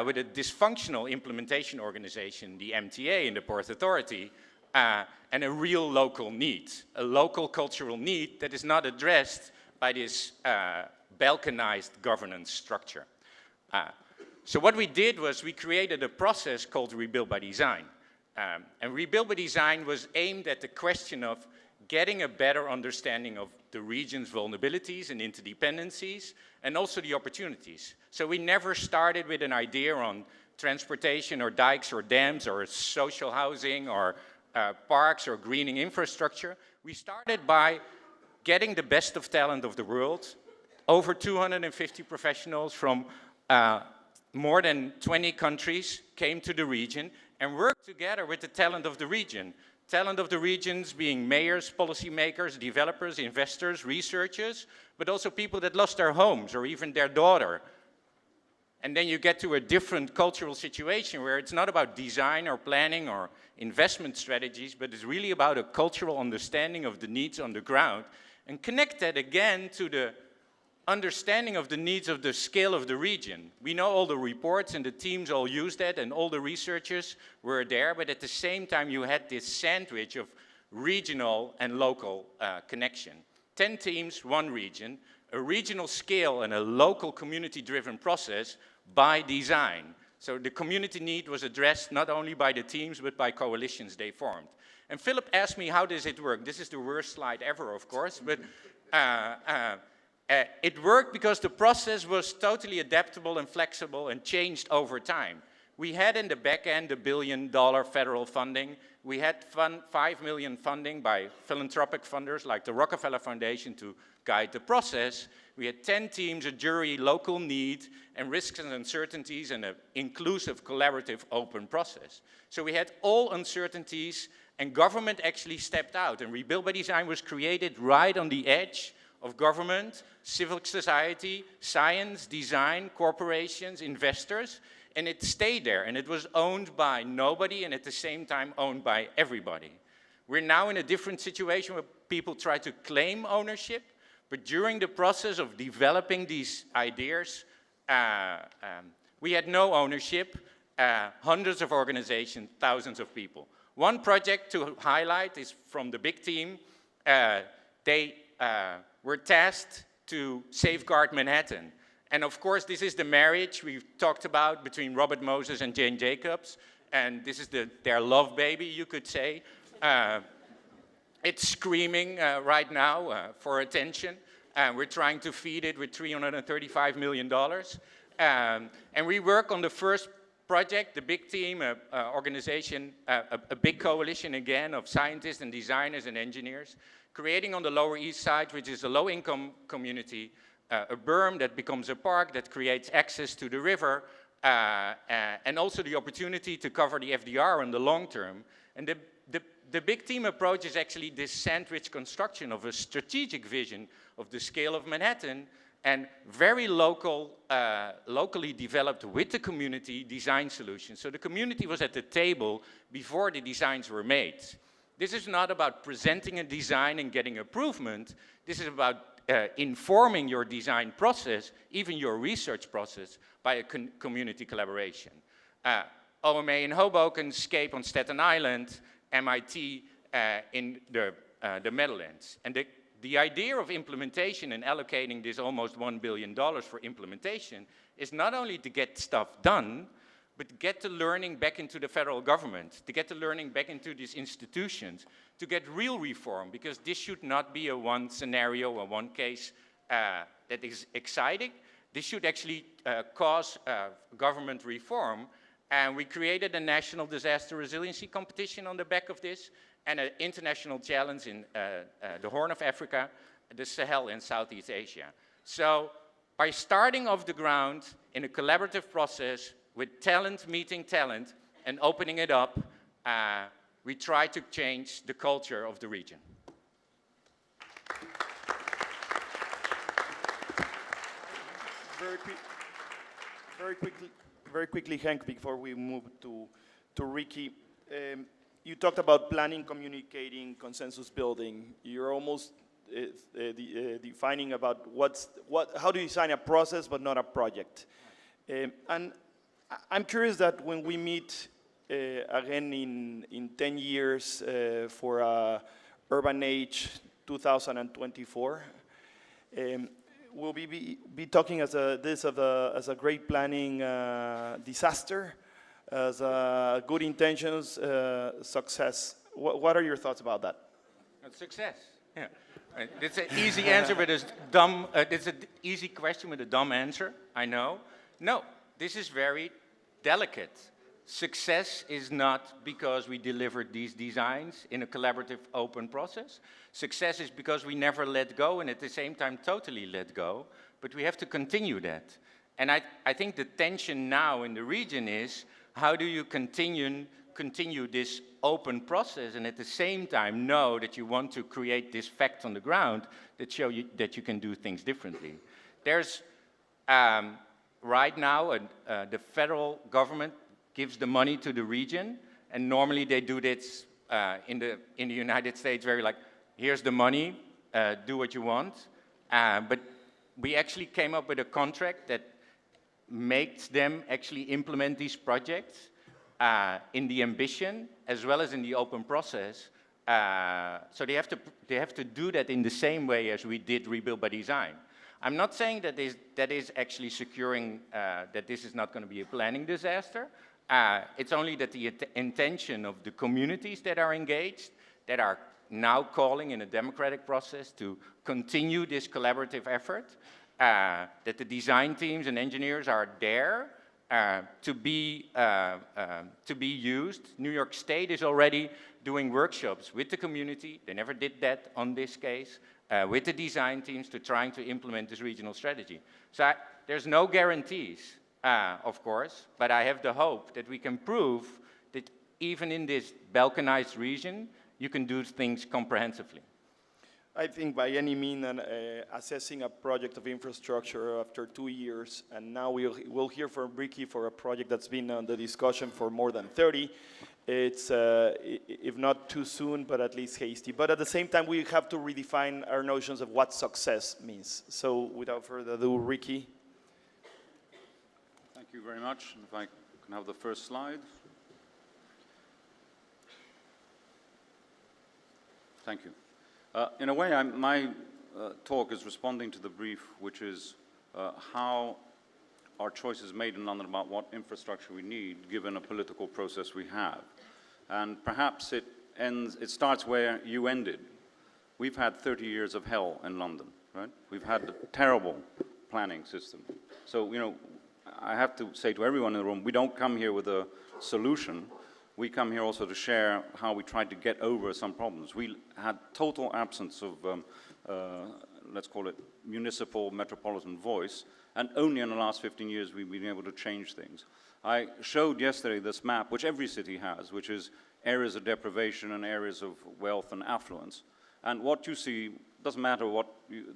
with a dysfunctional implementation organization, the MTA and the Port Authority, and a real local need, a local cultural need that is not addressed by this balkanized governance structure. So what we did was we created a process called Rebuild by Design. And Rebuild by Design was aimed at the question of getting a better understanding of the region's vulnerabilities and interdependencies, and also the opportunities. So we never started with an idea on transportation or dikes or dams or social housing or parks or greening infrastructure. We started by getting the best of talent of the world. Over 250 professionals from more than 20 countries came to the region and worked together with the talent of the region Talent of the regions being mayors, policymakers, developers, investors, researchers, but also people that lost their homes or even their daughter. And then you get to a different cultural situation where it's not about design or planning or investment strategies, but it's really about a cultural understanding of the needs on the ground, and connect that again to the understanding of the needs of the scale of the region. We know all the reports and the teams all used that and all the researchers were there, but at the same time you had this sandwich of regional and local connection. 10 teams, 1 region, a regional scale and a local community-driven process by design. So the community need was addressed not only by the teams, but by coalitions they formed. And Philip asked me, how does it work? This is the worst slide ever, of course, but it worked because the process was totally adaptable and flexible and changed over time. We had in the back end $1 billion federal funding. We had $5 million funding by philanthropic funders like the Rockefeller Foundation to guide the process. We had 10 teams, a jury, local need, and risks and uncertainties, and an inclusive, collaborative, open process. So we had all uncertainties, and government actually stepped out. And Rebuild by Design was created right on the edge of government, civil society, science, design, corporations, investors, and it stayed there, and it was owned by nobody, and at the same time owned by everybody. We're now in a different situation where people try to claim ownership, but during the process of developing these ideas, we had no ownership, hundreds of organizations, thousands of people. One project to highlight is from the big team. They were tasked to safeguard Manhattan. And of course, this is the marriage we've talked about between Robert Moses and Jane Jacobs. And this is their love baby, you could say. It's screaming right now for attention. We're trying to feed it with $335 million. And we work on the first project, the big team, organization, a big coalition again of scientists and designers and engineers, creating on the Lower East Side, which is a low-income community, a berm that becomes a park that creates access to the river, and also the opportunity to cover the FDR in the long term. And the big team approach is actually this sandwich construction of a strategic vision of the scale of Manhattan and very locally developed with the community design solutions. So the community was at the table before the designs were made. This is not about presenting a design and getting improvement. This is about informing your design process, even your research process, by a community collaboration. OMA in Hoboken, SCAPE on Staten Island, MIT in the Netherlands. And the idea of implementation and allocating this almost $1 billion for implementation is not only to get stuff done, but to get the learning back into the federal government, to get the learning back into these institutions, to get real reform, because this should not be a one scenario or one case that is exciting. This should actually cause government reform. And we created a national disaster resiliency competition on the back of this, and an international challenge in the Horn of Africa, the Sahel, and Southeast Asia. So by starting off the ground in a collaborative process with talent meeting talent and opening it up, we try to change the culture of the region. Very quickly, Hank, before we move to Ricky. You talked about planning, communicating, consensus building. You're almost defining about how do you design a process but not a project. And I'm curious that when we meet again in 10 years for Urban Age 2024, will we be talking as a great planning disaster, as good intentions, success? What are your thoughts about that? Success, yeah. It's an easy answer, but it's dumb. It's an easy question with a dumb answer, I know. No, this is very delicate. Success is not because we delivered these designs in a collaborative, open process. Success is because we never let go and at the same time totally let go, but we have to continue that. And I think the tension now in the region is, how do you continue continue this open process and at the same time know that you want to create this fact on the ground that show you that you can do things differently. There's right now, the federal government gives the money to the region, and normally they do this in the United States, very like, here's the money, do what you want. But we actually came up with a contract that makes them actually implement these projects in the ambition as well as in the open process. So they have to do that in the same way as we did Rebuild by Design. I'm not saying that is actually securing that this is not going to be a planning disaster. It's only that the intention of the communities that are engaged, that are now calling in a democratic process to continue this collaborative effort, that the design teams and engineers are there to be used. New York State is already doing workshops with the community. They never did that on this case. With the design teams to trying to implement this regional strategy. So there's no guarantees, of course, but I have the hope that we can prove that even in this balkanized region, you can do things comprehensively. I think by any means, assessing a project of infrastructure after 2 years, and now we'll hear from Ricky for a project that's been on the discussion for more than 30, it's, if not too soon, but at least hasty. But at the same time, we have to redefine our notions of what success means. So without further ado, Ricky. Thank you very much. If I can have the first slide. Thank you. In a way, my talk is responding to the brief, which is how our choices made in London about what infrastructure we need, given a political process we have. And perhaps it starts where you ended. We've had 30 years of hell in London, right? We've had a terrible planning system. So, you know, I have to say to everyone in the room, we don't come here with a solution. We come here also to share how we tried to get over some problems. We had total absence of, let's call it, municipal metropolitan voice, and only in the last 15 years we've been able to change things. I showed yesterday this map, which every city has, which is areas of deprivation and areas of wealth and affluence. And what you see, doesn't matter what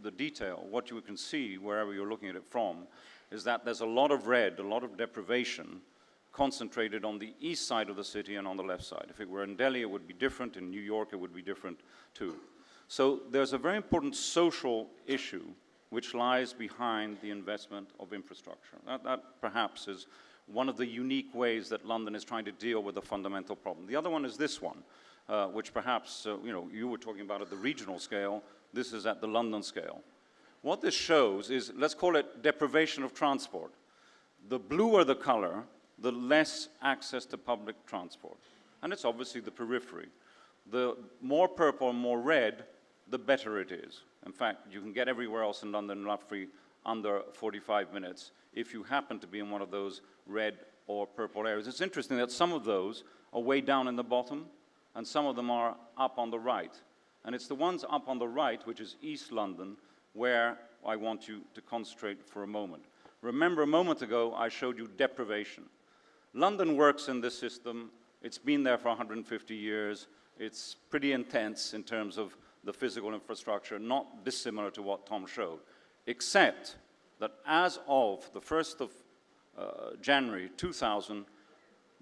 the detail, what you can see wherever you're looking at it from, is that there's a lot of red, a lot of deprivation, concentrated on the east side of the city and on the left side. If it were in Delhi, it would be different. In New York, it would be different too. So there's a very important social issue which lies behind the investment of infrastructure. That perhaps is one of the unique ways that London is trying to deal with a fundamental problem. The other one is this one, which perhaps you were talking about at the regional scale. This is at the London scale. What this shows is, let's call it deprivation of transport. The bluer the color, the less access to public transport. And it's obviously the periphery. The more purple and more red, the better it is. In fact, you can get everywhere else in London roughly under 45 minutes if you happen to be in one of those red or purple areas. It's interesting that some of those are way down in the bottom, and some of them are up on the right. And it's the ones up on the right, which is East London, where I want you to concentrate for a moment. Remember, a moment ago, I showed you deprivation. London works in this system. It's been there for 150 years. It's pretty intense in terms of the physical infrastructure, not dissimilar to what Tom showed, except that as of the 1st of January 2000,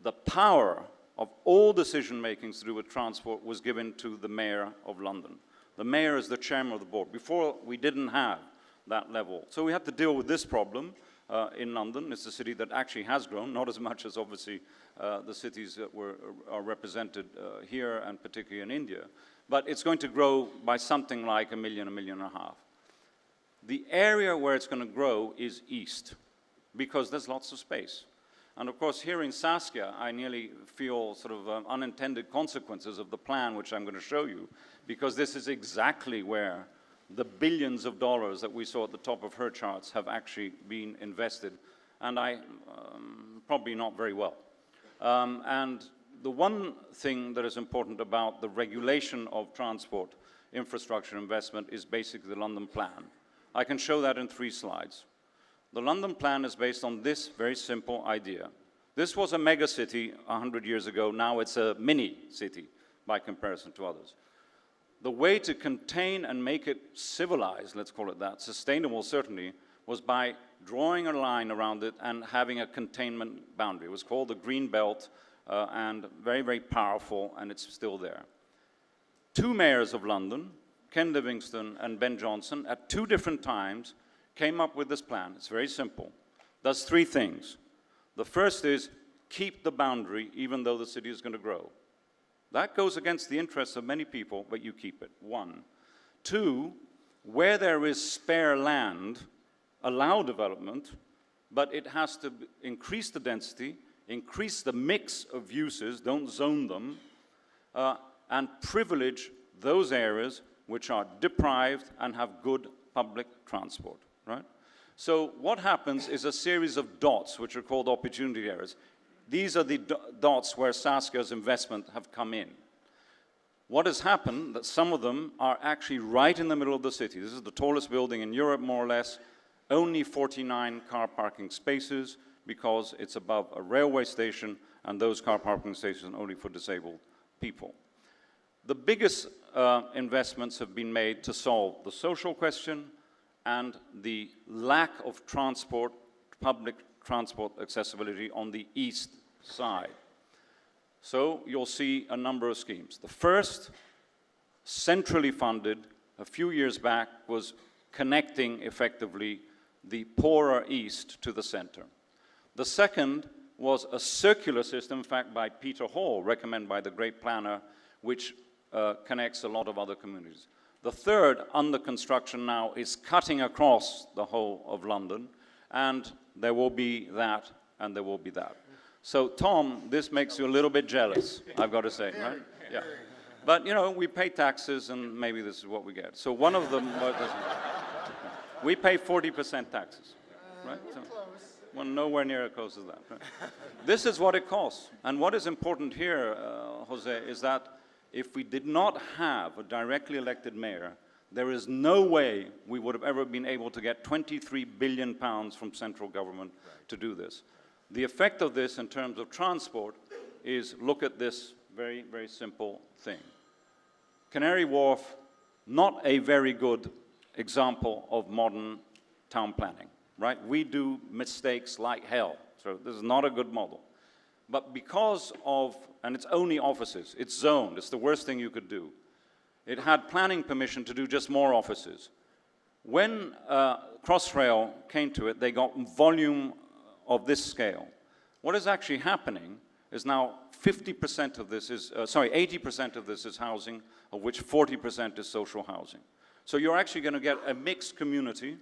the power of all decision-making to do with transport was given to the Mayor of London. The Mayor is the chairman of the board. Before, we didn't have that level. So we had to deal with this problem in London. It's a city that actually has grown, not as much as obviously the cities that are represented here and particularly in India. But it's going to grow by something like 1 million, 1.5 million. The area where it's going to grow is east, because there's lots of space. And of course, here in Saskia, I nearly feel sort of unintended consequences of the plan, which I'm going to show you, because this is exactly where the billions of dollars that we saw at the top of her charts have actually been invested, and probably not very well. And the one thing that is important about the regulation of transport infrastructure investment is basically the London Plan. I can show that in 3 slides. The London Plan is based on this very simple idea. This was a mega city 100 years ago. Now it's a mini city by comparison to others. The way to contain and make it civilized, let's call it that, sustainable certainly, was by drawing a line around it and having a containment boundary. It was called the Green Belt, and very, very powerful, and it's still there. Two mayors of London, Ken Livingstone and Ben Johnson, at two different times, came up with this plan. It's very simple. Does three things. The first is keep the boundary even though the city is going to grow. That goes against the interests of many people, but you keep it, one. Two, where there is spare land, allow development, but it has to increase the density, increase the mix of uses, don't zone them, and privilege those areas which are deprived and have good public transport, right? So what happens is a series of dots, which are called opportunity areas. These are the dots where Saskia's investment have come in. What has happened, that some of them are actually right in the middle of the city. This is the tallest building in Europe, more or less. Only 49 car parking spaces because it's above a railway station, and those car parking stations are only for disabled people. The biggest investments have been made to solve the social question and the lack of transport, public transport accessibility on the east side. So you'll see a number of schemes. The first, centrally funded a few years back, was connecting effectively the poorer east to the center. The second was a circular system, in fact, by Peter Hall, recommended by the great planner, which connects a lot of other communities. The third, under construction now, is cutting across the whole of London, and there will be that, and there will be that. So, Tom, this makes you a little bit jealous, I've got to say, right? Yeah. But, you know, we pay taxes, and maybe this is what we get. So one of them, we pay 40% taxes, right? So, well, nowhere near as close as that. Right? This is what it costs. And what is important here, Jose, is that if we did not have a directly elected mayor, there is no way we would have ever been able to get £23 billion from central government to do this. The effect of this in terms of transport is, look at this very, very simple thing. Canary Wharf, not a very good example of modern town planning, right? We do mistakes like hell, so this is not a good model. But because of, and it's only offices, it's zoned, it's the worst thing you could do. It had planning permission to do just more offices. When Crossrail came to it, they got volume of this scale. What is actually happening is now 50% of this is, 80% of this is housing, of which 40% is social housing. So you're actually going to get a mixed community.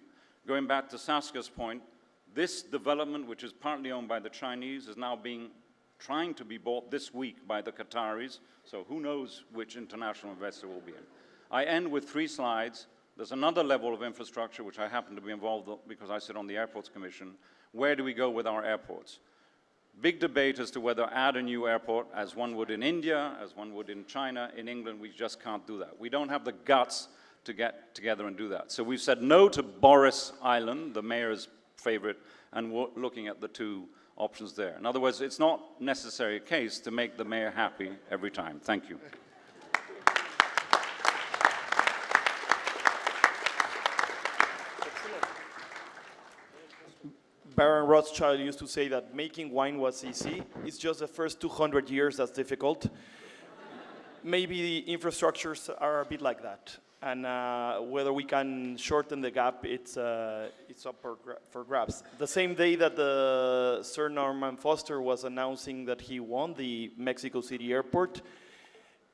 Going back to Saskia's point, this development, which is partly owned by the Chinese, is now trying to be bought this week by the Qataris, so who knows which international investor will be in. I end with 3 slides. There's another level of infrastructure, which I happen to be involved in because I sit on the Airports Commission. Where do we go with our airports? Big debate as to whether add a new airport, as one would in India, as one would in China. In England, we just can't do that. We don't have the guts to get together and do that. So we've said no to Boris Island, the mayor's favorite, and we're looking at the 2 options there. In other words, it's not necessarily a case to make the mayor happy every time. Thank you. Baron Rothschild used to say that making wine was easy. It's just the first 200 years that's difficult. Maybe the infrastructures are a bit like that. And whether we can shorten the gap, it's up for grabs. The same day that Sir Norman Foster was announcing that he won the Mexico City airport,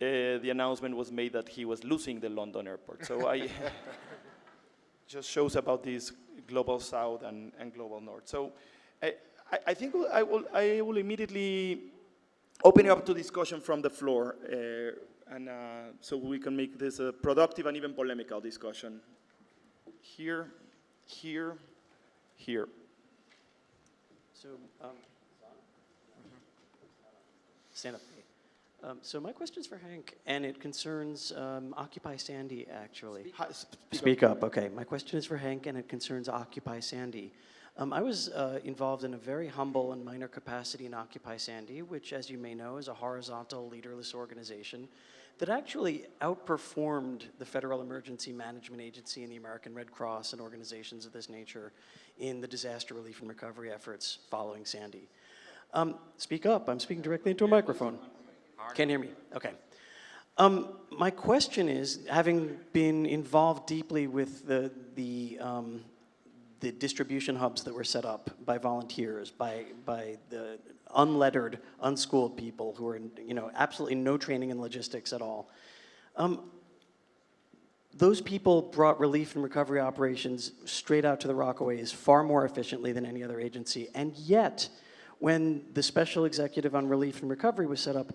the announcement was made that he was losing the London airport. So I just shows about this global south and global north. So I think I will immediately open it up to discussion from the floor. And so we can make this a productive and even polemical discussion. Here, here, here. So, stand up. So my question's for Hank, and it concerns Occupy Sandy, actually. Speak up, okay. My question is for Hank, and it concerns Occupy Sandy. I was involved in a very humble and minor capacity in Occupy Sandy, which, as you may know, is a horizontal, leaderless organization that actually outperformed the Federal Emergency Management Agency and the American Red Cross and organizations of this nature in the disaster relief and recovery efforts following Sandy. Speak up, I'm speaking directly into a microphone. Can't hear me, okay. My question is, having been involved deeply with the distribution hubs that were set up by volunteers, by the unlettered, unschooled people who are, absolutely no training in logistics at all. Those people brought relief and recovery operations straight out to the Rockaways far more efficiently than any other agency. And yet, when the Special Executive on Relief and Recovery was set up,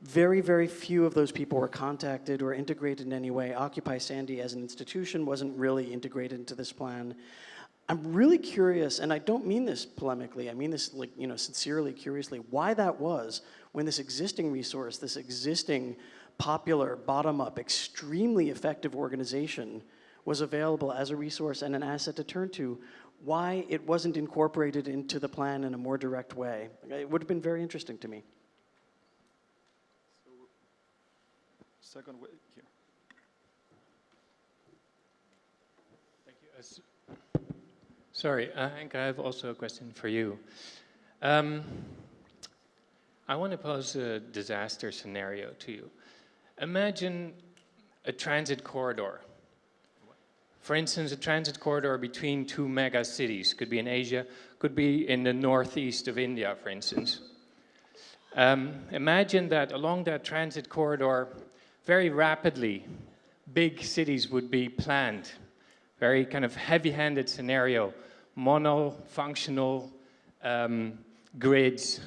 very, very few of those people were contacted or integrated in any way. Occupy Sandy as an institution wasn't really integrated into this plan. I'm really curious, and I don't mean this polemically, I mean this sincerely, curiously, why that was when this existing resource, this existing popular, bottom-up, extremely effective organization was available as a resource and an asset to turn to, why it wasn't incorporated into the plan in a more direct way. It would have been very interesting to me. Second way here. Thank you. Sorry, Hank, I have also a question for you. I want to pose a disaster scenario to you. Imagine a transit corridor. For instance, a transit corridor between two mega cities. Could be in Asia, could be in the northeast of India, for instance. Imagine that along that transit corridor, very rapidly, big cities would be planned. Very kind of heavy-handed scenario, mono-functional grids,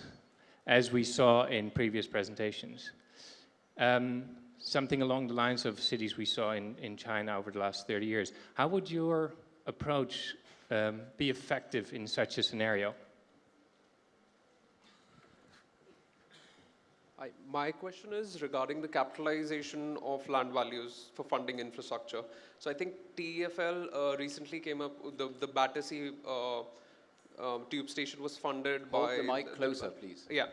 as we saw in previous presentations. Something along the lines of cities we saw in China over the last 30 years. How would your approach be effective in such a scenario? My question is regarding the capitalization of land values for funding infrastructure. So I think TEFL recently came up with the Battersea tube station was funded by... Hold the mic closer, please. Yeah.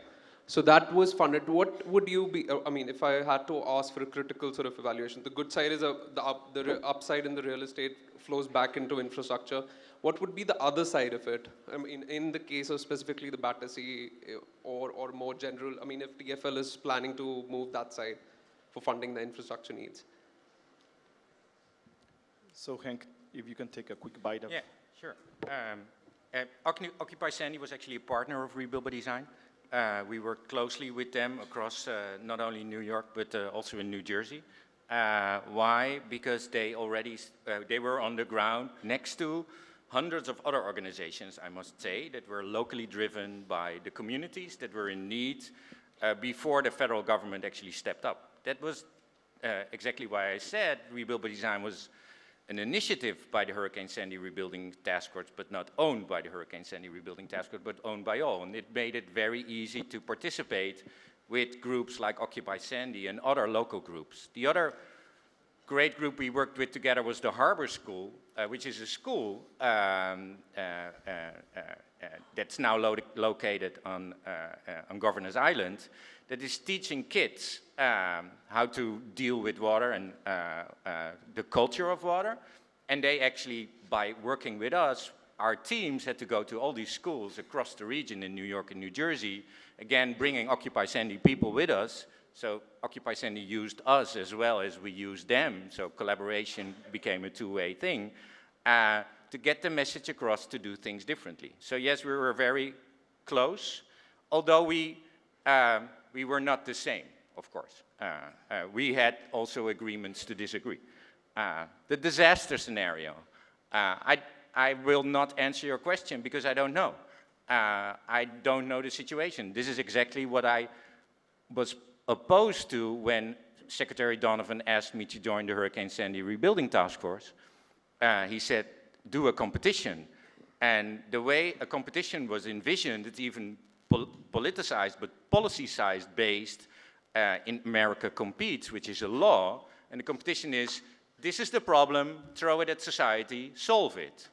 So that was funded. What would you be, I mean, if I had to ask for a critical sort of evaluation, the good side is the upside in the real estate flows back into infrastructure. What would be the other side of it? I mean, in the case of specifically the Battersea or more general, I mean, if TFL is planning to move that side for funding the infrastructure needs. So Hank, if you can take a quick bite of... Yeah, sure. Occupy Sandy was actually a partner of Rebuild by Design. We worked closely with them across not only New York, but also in New Jersey. Why? Because they already, they were on the ground next to hundreds of other organizations, I must say, that were locally driven by the communities that were in need before the federal government actually stepped up. That was exactly why I said Rebuild by Design was an initiative by the Hurricane Sandy Rebuilding Task Force, but not owned by the Hurricane Sandy Rebuilding Task Force, but owned by all. And it made it very easy to participate with groups like Occupy Sandy and other local groups. The other great group we worked with together was the Harbor School, which is a school that's now located on Governor's Island, that is teaching kids how to deal with water and the culture of water. And they actually, by working with us, our teams had to go to all these schools across the region in New York and New Jersey, again, bringing Occupy Sandy people with us. So Occupy Sandy used us as well as we used them. So collaboration became a two-way thing to get the message across to do things differently. So yes, we were very close, although we were not the same, of course. We had also agreements to disagree. The disaster scenario. I will not answer your question because I don't know. I don't know the situation. This is exactly what I was opposed to when Secretary Donovan asked me to join the Hurricane Sandy Rebuilding Task Force. He said, do a competition. And the way a competition was envisioned, it's even politicized, but policy-sized based in America Competes, which is a law. And the competition is, this is the problem, throw it at society, solve it.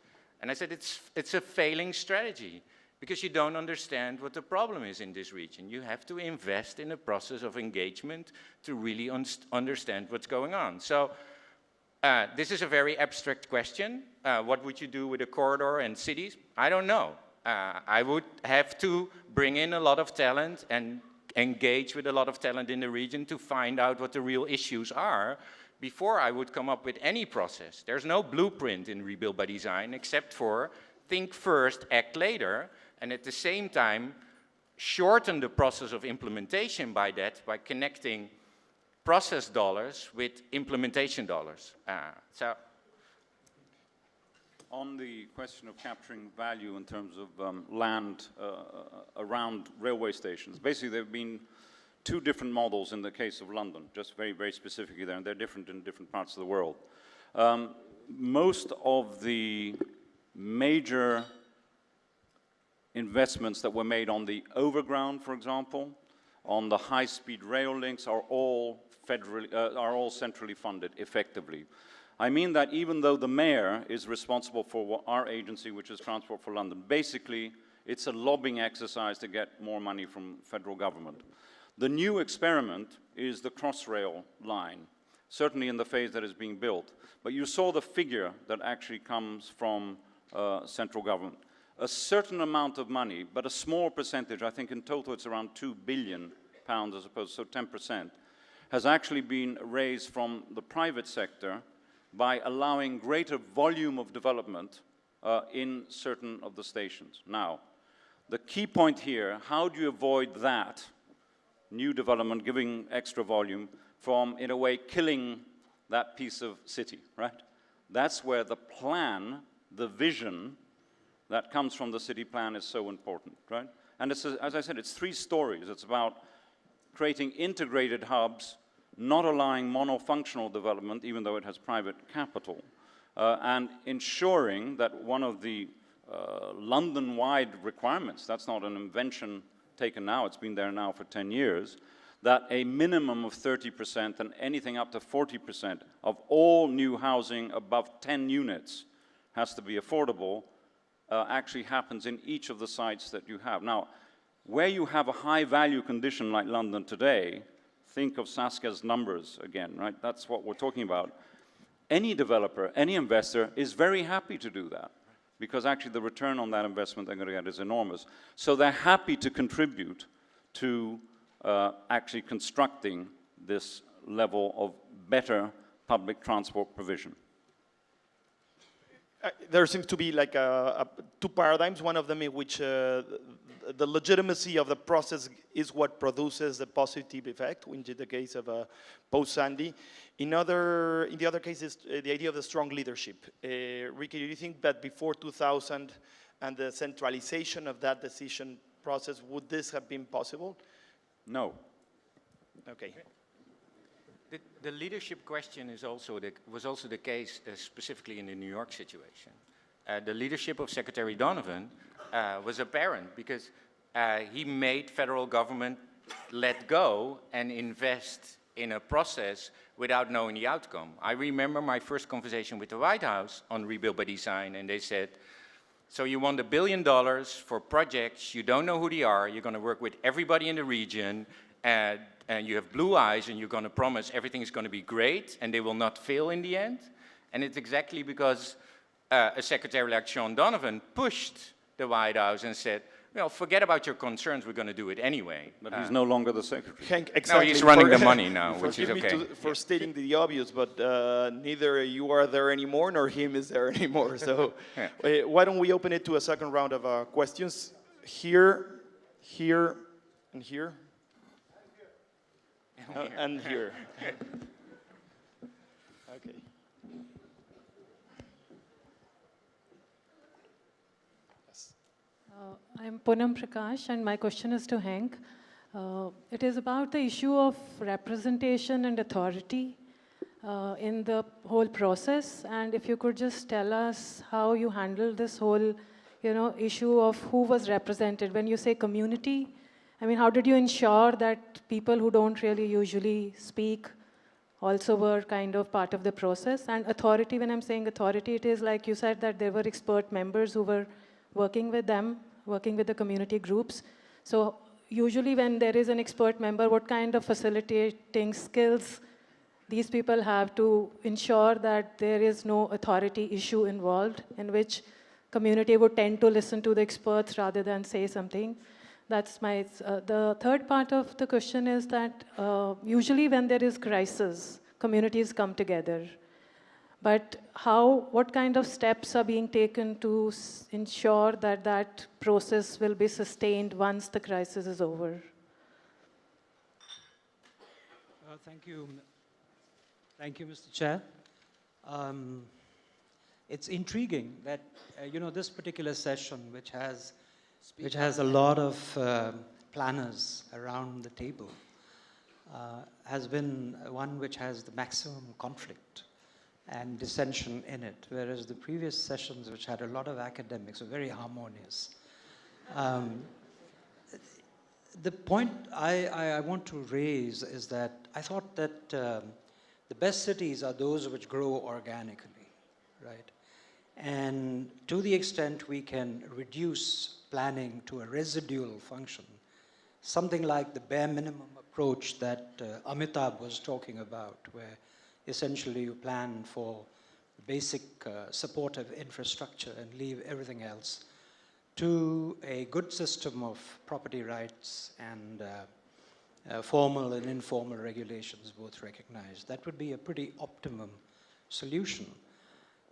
And I said, it's a failing strategy because you don't understand what the problem is in this region. You have to invest in a process of engagement to really understand what's going on. So this is a very abstract question. What would you do with a corridor and cities? I don't know. I would have to bring in a lot of talent and engage with a lot of talent in the region to find out what the real issues are before I would come up with any process. There's no blueprint in Rebuild by Design except for think first, act later, and at the same time shorten the process of implementation by connecting process dollars with implementation dollars. On the question of capturing value in terms of land around railway stations, basically there have been two different models in the case of London, just very, very specifically there, and they're different in different parts of the world. Most of the major investments that were made on the overground, for example, on the high-speed rail links are all centrally funded effectively. I mean that even though the mayor is responsible for our agency, which is Transport for London, basically it's a lobbying exercise to get more money from federal government. The new experiment is the Crossrail line, certainly in the phase that is being built. But you saw the figure that actually comes from central government. A certain amount of money, but a small percentage, I think in total it's around £2 billion as opposed to 10%, has actually been raised from the private sector by allowing greater volume of development in certain of the stations. Now, the key point here, how do you avoid that new development giving extra volume from, in a way, killing that piece of city, right? That's where the plan, the vision that comes from the city plan is so important, right? And it's, as I said, it's 3 stories. It's about creating integrated hubs, not allowing monofunctional development, even though it has private capital, and ensuring that one of the London-wide requirements, that's not an invention taken now, it's been there now for 10 years, that a minimum of 30% and anything up to 40% of all new housing above 10 units has to be affordable, actually happens in each of the sites that you have. Now, where you have a high-value condition like London today, think of Saskia's numbers again, right? That's what we're talking about. Any developer, any investor is very happy to do that because actually the return on that investment they're going to get is enormous. So they're happy to contribute to actually constructing this level of better public transport provision. There seems to be like 2 paradigms, one of them in which the legitimacy of the process is what produces the positive effect, which is the case of post-Sandy. In the other cases, the idea of the strong leadership. Ricky, do you think that before 2000 and the centralization of that decision process, would this have been possible? No. Okay. The leadership question was also the case specifically in the New York situation. The leadership of Secretary Donovan was apparent because he made federal government let go and invest in a process without knowing the outcome. I remember my first conversation with the White House on Rebuild by Design, and they said, so you want $1 billion for projects, you don't know who they are, you're going to work with everybody in the region, and you have blue eyes, and you're going to promise everything is going to be great, and they will not fail in the end. And it's exactly because a secretary like Sean Donovan pushed the White House and said, well, forget about your concerns, we're going to do it anyway. But he's no longer the secretary. Hank, exactly. No, he's running the money now, which is okay. For stating the obvious, but neither you are there anymore, nor him is there anymore. So why don't we open it to a second round of questions? Here, here, and here. And here. Okay. I'm Poonam Prakash, and my question is to Hank. It is about the issue of representation and authority in the whole process. And if you could just tell us how you handle this whole, issue of who was represented. When you say community, I mean, how did you ensure that people who don't really usually speak also were kind of part of the process. And authority, when I'm saying authority, it is like you said that there were expert members who were working with them, working with the community groups. So usually when there is an expert member, what kind of facilitating skills these people have to ensure that there is no authority issue involved, in which community would tend to listen to the experts rather than say something. That's my, the third part of the question is that usually when there is crisis, communities come together. But what kind of steps are being taken to ensure that that process will be sustained once the crisis is over? Thank you. Thank you, Mr. Chair. It's intriguing that, this particular session, which has a lot of planners around the table, has been one which has the maximum conflict and dissension in it, whereas the previous sessions, which had a lot of academics, were very harmonious. The point I want to raise is that I thought that the best cities are those which grow organically, right? And to the extent we can reduce planning to a residual function, something like the bare minimum approach that Amitabh was talking about, where essentially you plan for basic supportive infrastructure and leave everything else, to a good system of property rights and formal and informal regulations both recognized. That would be a pretty optimum solution.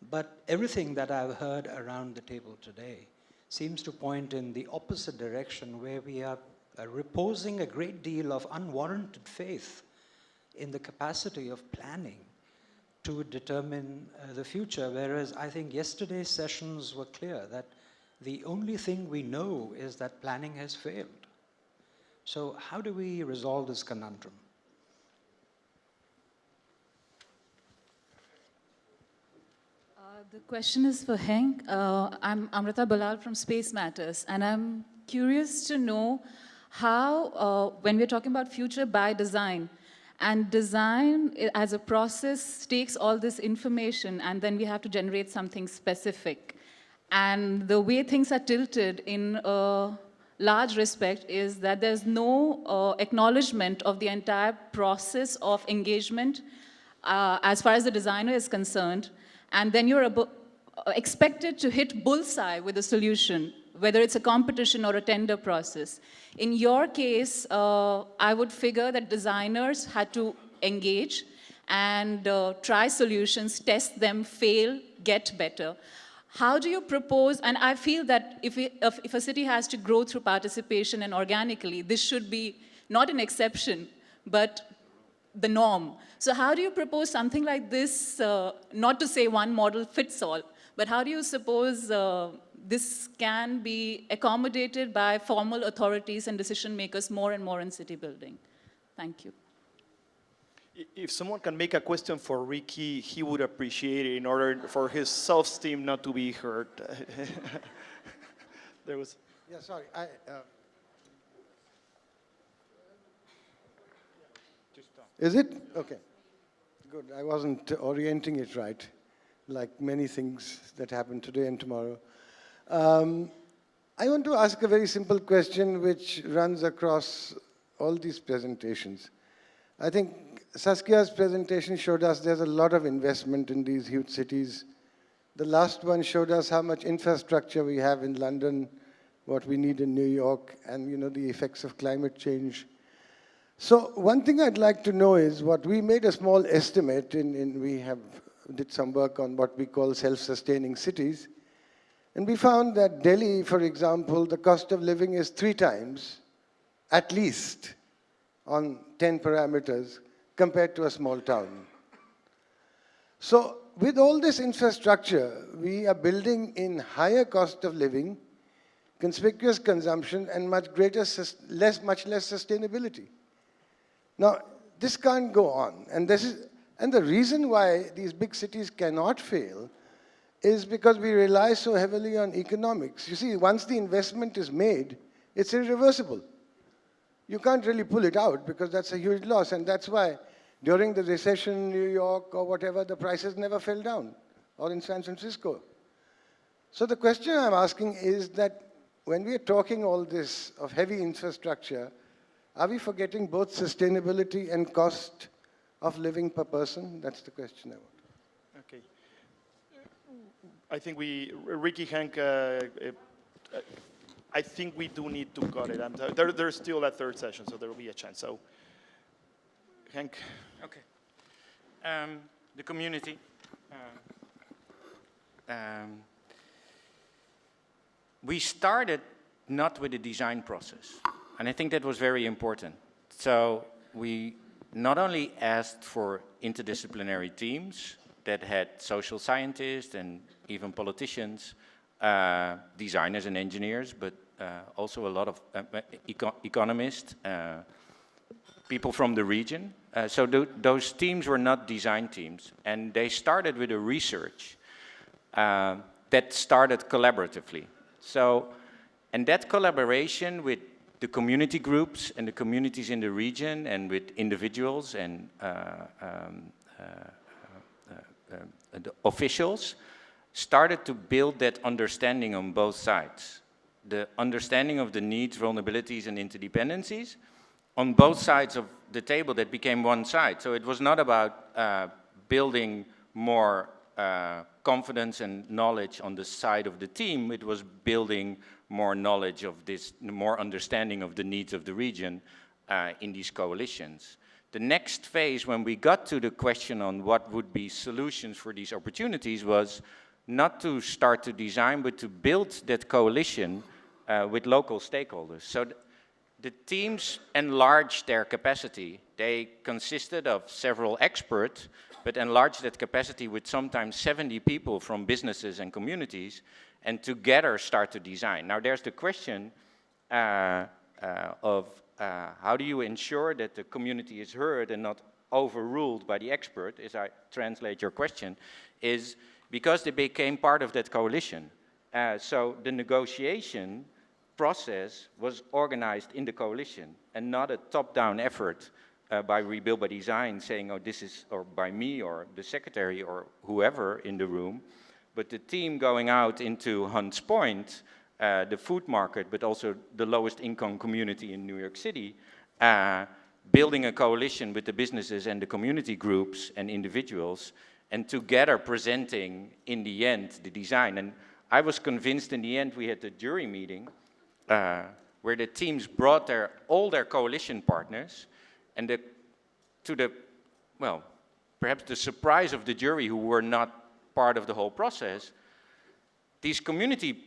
But everything that I've heard around the table today seems to point in the opposite direction, where we are reposing a great deal of unwarranted faith in the capacity of planning to determine the future, whereas I think yesterday's sessions were clear that the only thing we know is that planning has failed. So how do we resolve this conundrum? The question is for Henk. I'm Amrita Balal from Space Matters, and I'm curious to know how, when we're talking about future by design, and design as a process takes all this information and then we have to generate something specific. And the way things are tilted in a large respect is that there's no acknowledgement of the entire process of engagement as far as the designer is concerned. And then you're expected to hit bullseye with a solution, whether it's a competition or a tender process. In your case, I would figure that designers had to engage and try solutions, test them, fail, get better. How do you propose, and I feel that if a city has to grow through participation and organically, this should be not an exception, but the norm. So how do you propose something like this, not to say one model fits all, but how do you suppose this can be accommodated by formal authorities and decision makers more and more in city building? Thank you. If someone can make a question for Ricky, he would appreciate it in order for his self-esteem not to be hurt. There was... Yeah, sorry. Is it? Okay. Good. I wasn't orienting it right, like many things that happen today and tomorrow. I want to ask a very simple question which runs across all these presentations. I think Saskia's presentation showed us there's a lot of investment in these huge cities. The last one showed us how much infrastructure we have in London, what we need in New York, and the effects of climate change. So one thing I'd like to know is what we made a small estimate we did some work on what we call self-sustaining cities. And we found that Delhi, for example, the cost of living is 3 times, at least, on 10 parameters, compared to a small town. So with all this infrastructure, we are building in higher cost of living, conspicuous consumption, and much less sustainability. Now, this can't go on. And the reason why these big cities cannot fail is because we rely so heavily on economics. You see, once the investment is made, it's irreversible. You can't really pull it out because that's a huge loss, and that's why During the recession in New York or whatever, the prices never fell down, or in San Francisco. So the question I'm asking is that when we are talking all this of heavy infrastructure, are we forgetting both sustainability and cost of living per person? That's the question I want. Okay. I think Ricky, Hank, I think we do need to cut it. There's still a third session, so there will be a chance. So, Hank. Okay. The community. We started not with a design process, and I think that was very important. So we not only asked for interdisciplinary teams that had social scientists and even politicians, designers and engineers, but also a lot of economists, people from the region. So those teams were not design teams, and they started with a research that started collaboratively. So, and that collaboration with the community groups and the communities in the region and with individuals and the officials started to build that understanding on both sides. The understanding of the needs, vulnerabilities, and interdependencies on both sides of the table that became one side. So it was not about building more confidence and knowledge on the side of the team. It was building more knowledge of this, more understanding of the needs of the region in these coalitions. The next phase, when we got to the question on what would be solutions for these opportunities, was not to start to design, but to build that coalition with local stakeholders. So the teams enlarged their capacity. They consisted of several experts, but enlarged that capacity with sometimes 70 people from businesses and communities, and together start to design. Now there's the question of how do you ensure that the community is heard and not overruled by the expert, as I translate your question, is because they became part of that coalition. So the negotiation process was organized in the coalition and not a top-down effort by Rebuild by Design saying, oh, this is, or by me or the secretary or whoever in the room, but the team going out into Hunts Point, the food market, but also the lowest income community in New York City, building a coalition with the businesses and the community groups and individuals, and together presenting, in the end, the design. And I was convinced in the end, we had the jury meeting, where the teams brought all their coalition partners, and perhaps the surprise of the jury who were not part of the whole process, these community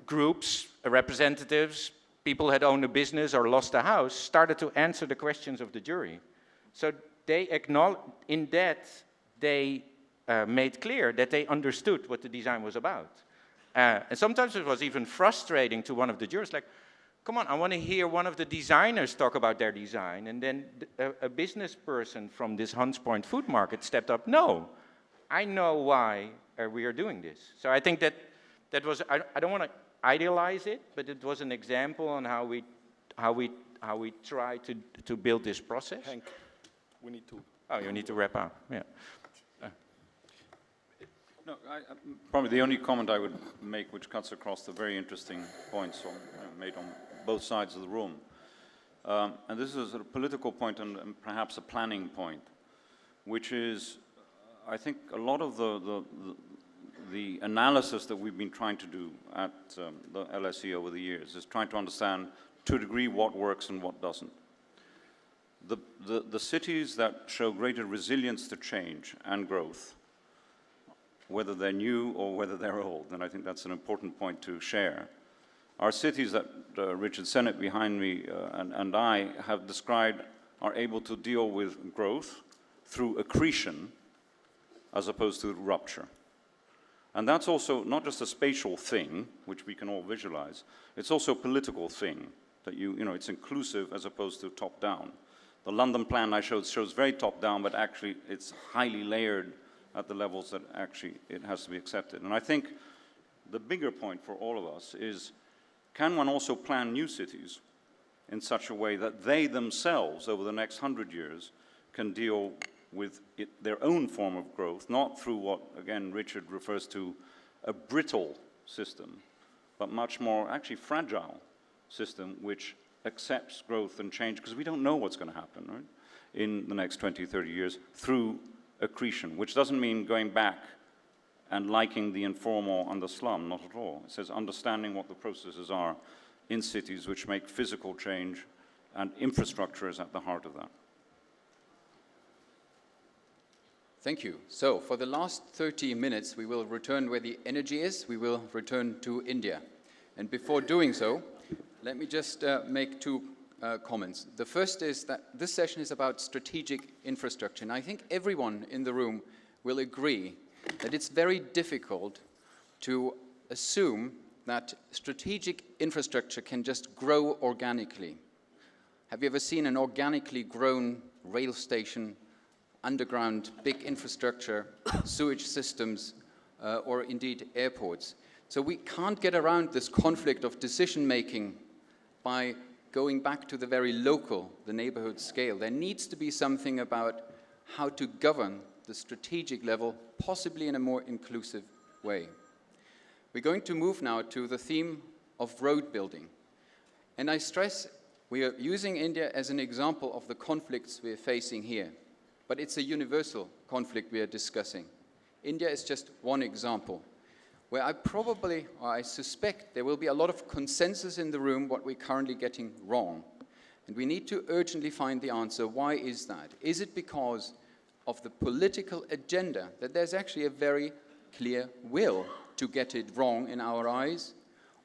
groups, representatives, people had owned a business or lost a house, started to answer the questions of the jury. So they acknowledged, in that, they made clear that they understood what the design was about. And sometimes it was even frustrating to one of the jurors, like, come on, I want to hear one of the designers talk about their design. And then a business person from this Hunts Point food market stepped up, no, I know why we are doing this. So I think that was, I don't want to idealize it, but it was an example on how we try to build this process. Hank, we need to. Oh, you need to wrap up, yeah. No, probably the only comment I would make, which cuts across the very interesting points made on both sides of the room, and this is a sort of political point and perhaps a planning point, which is, I think, a lot of the analysis that we've been trying to do at the LSE over the years is trying to understand, to a degree, what works and what doesn't. The cities that show greater resilience to change and growth, whether they're new or whether they're old, and I think that's an important point to share, are cities that Richard Sennett behind me and I have described are able to deal with growth through accretion as opposed to rupture. And that's also not just a spatial thing, which we can all visualize, it's also a political thing, that it's inclusive as opposed to top-down. The London plan I showed shows very top-down, but actually it's highly layered at the levels that actually it has to be accepted. And I think the bigger point for all of us is, can one also plan new cities in such a way that they themselves, over the next 100 years, can deal with their own form of growth, not through what, again, Richard refers to a brittle system, but much more actually fragile system which accepts growth and change, because we don't know what's going to happen, right, in the next 20, 30 years, through accretion, which doesn't mean going back and liking the informal and the slum, not at all. It says understanding what the processes are in cities which make physical change, and infrastructure is at the heart of that. Thank you. So for the last 30 minutes, we will return where the energy is. We will return to India. And before doing so, let me just make two comments. The first is that this session is about strategic infrastructure. And I think everyone in the room will agree that it's very difficult to assume that strategic infrastructure can just grow organically. Have you ever seen an organically grown rail station, underground big infrastructure, sewage systems, or indeed airports? So we can't get around this conflict of decision-making by going back to the very local, the neighborhood scale. There needs to be something about how to govern the strategic level, possibly in a more inclusive way. We're going to move now to the theme of road building. And I stress we are using India as an example of the conflicts we're facing here. But it's a universal conflict we are discussing. India is just one example, where I suspect there will be a lot of consensus in the room what we're currently getting wrong. And we need to urgently find the answer. Why is that? Is it because of the political agenda that there's actually a very clear will to get it wrong in our eyes,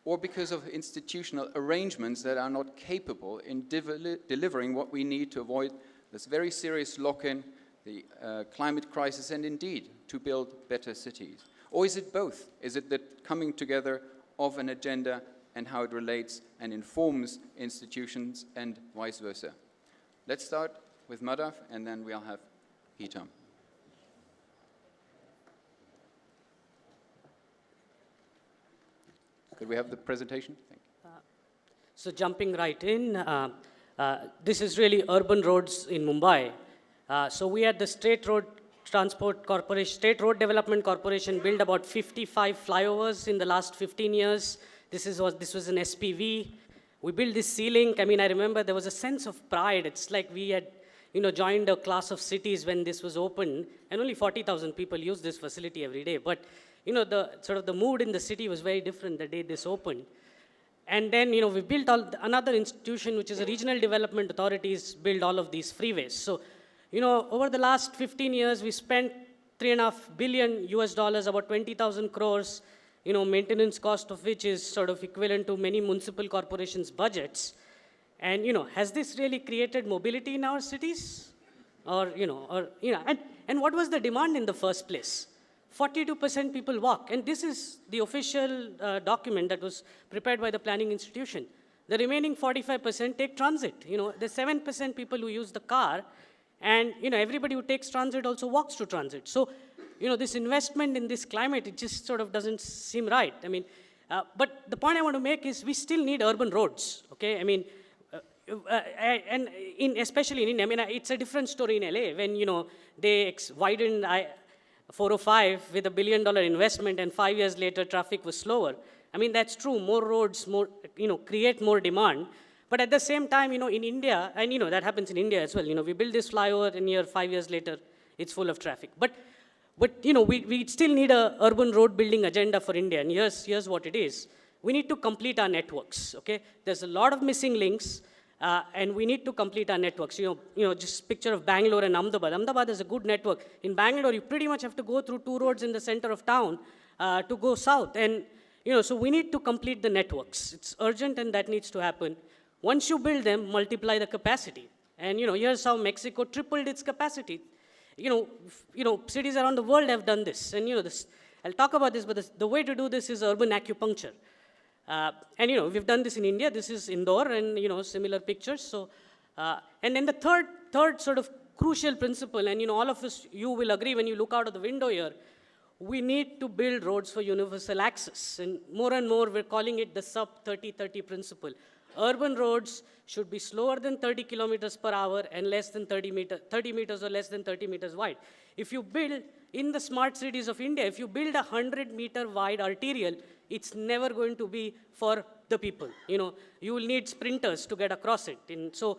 or because of institutional arrangements that are not capable in delivering what we need to avoid this very serious lock-in, the climate crisis, and indeed to build better cities? Or is it both? Is it the coming together of an agenda and how it relates and informs institutions and vice versa? Let's start with Madhav, and then we'll have Hitam. Could we have the presentation? Thank you. So jumping right in, this is really urban roads in Mumbai. So we at the State Road Development Corporation built about 55 flyovers in the last 15 years. This was an SPV. We built this C-Link. I mean, I remember there was a sense of pride. It's like we had, joined a class of cities when this was opened, and only 40,000 people use this facility every day. But, the mood in the city was very different the day this opened. And then, we built another institution, which is a regional development authorities, build all of these freeways. So, over the last 15 years, we spent $3.5 billion US, about 20,000 crores, maintenance cost of which is sort of equivalent to many municipal corporations' budgets. And, has this really created mobility in our cities? And what was the demand in the first place? 42% people walk, and this is the official document that was prepared by the planning institution. The remaining 45% take transit. There's 7% people who use the car, and everybody who takes transit also walks to transit. So, this investment in this climate, it just sort of doesn't seem right. I mean, but the point I want to make is we still need urban roads. Okay, I mean, especially in India. I mean, it's a different story in LA when they widened 405 with $1 billion investment, and 5 years later traffic was slower. I mean, that's true. More roads, create more demand. But at the same time, in India, and that happens in India as well. We build this flyover, and 5 years later, it's full of traffic. But we still need a urban road building agenda for India. And here's what it is. We need to complete our networks. Okay, there's a lot of missing links. And we need to complete our networks. Just picture of Bangalore and Ahmedabad. Ahmedabad is a good network. In Bangalore, you pretty much have to go through 2 roads in the center of town to go south. And, so we need to complete the networks. It's urgent, and that needs to happen. Once you build them, multiply the capacity. And, here's how Mexico tripled its capacity. Cities around the world have done this. And, I'll talk about this, but the way to do this is urban acupuncture. And we've done this in India. This is Indore, and similar pictures. So, and then the third sort of crucial principle, and all of us, you will agree when you look out of the window here, we need to build roads for universal access. And more we're calling it the sub 30-30 principle. urban roads should be slower than 30 kilometers per hour and less than 30 meters or less than 30 meters wide. If you build, in the smart cities of India, if you build a 100-meter wide arterial, it's never going to be for the people. You will need sprinters to get across it. And so,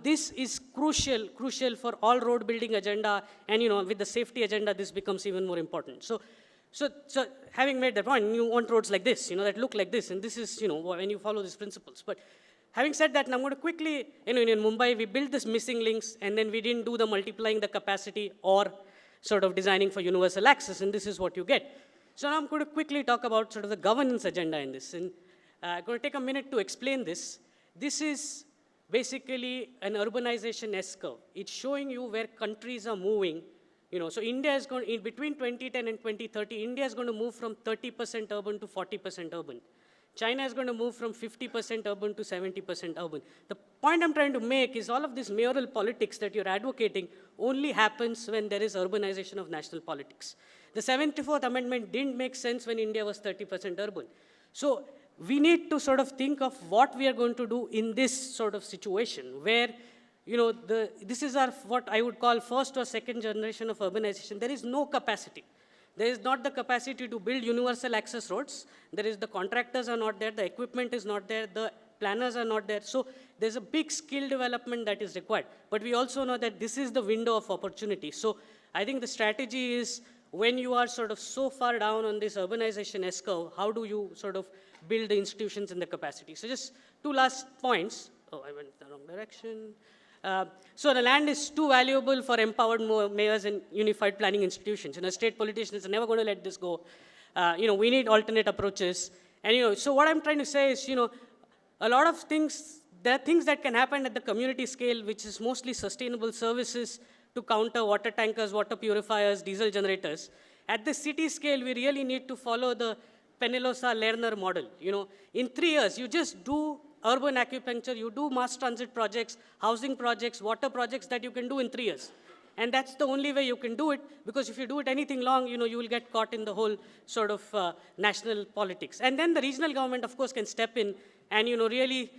this is crucial for all road building agenda, and, with the safety agenda, this becomes even more important. So having made that point, you want roads like this, that look like this, and this is, when you follow these principles. But having said that, I'm going to quickly, in Mumbai, we built this missing links, and then we didn't do the multiplying the capacity or sort of designing for universal access, and this is what you get. So now I'm going to quickly talk about sort of the governance agenda in this. And I'm going to take a minute to explain this. This is basically an urbanization S-curve. It's showing you where countries are moving. So India is going, in between 2010 and 2030, India is going to move from 30% urban to 40% urban. China is going to move from 50% urban to 70% urban. The point I'm trying to make is all of this mayoral politics that you're advocating only happens when there is urbanization of national politics. The 74th Amendment didn't make sense when India was 30% urban. So we need to sort of think of what we are going to do in this sort of situation where, this is our, what I would call first or second generation of urbanization. There is no capacity. There is not the capacity to build universal access roads. The contractors are not there, the equipment is not there, the planners are not there. So there's a big skill development that is required. But we also know that this is the window of opportunity. So I think the strategy is, when you are sort of so far down on this urbanization S-curve, how do you sort of build the institutions and the capacity? So just two last points. Oh, I went the wrong direction. So the land is too valuable for empowered mayors and unified planning institutions. State politicians are never going to let this go. We need alternate approaches. And, so what I'm trying to say is, a lot of things, there are things that can happen at the community scale, which is mostly sustainable services to counter water tankers, water purifiers, diesel generators. At the city scale, we really need to follow the Penelosa-Lerner model. In 3 years, you just do urban acupuncture, you do mass transit projects, housing projects, water projects that you can do in 3 years. And that's the only way you can do it, because if you do it anything long, you will get caught in the whole sort of national politics. And then the regional government, of course, can step in and, really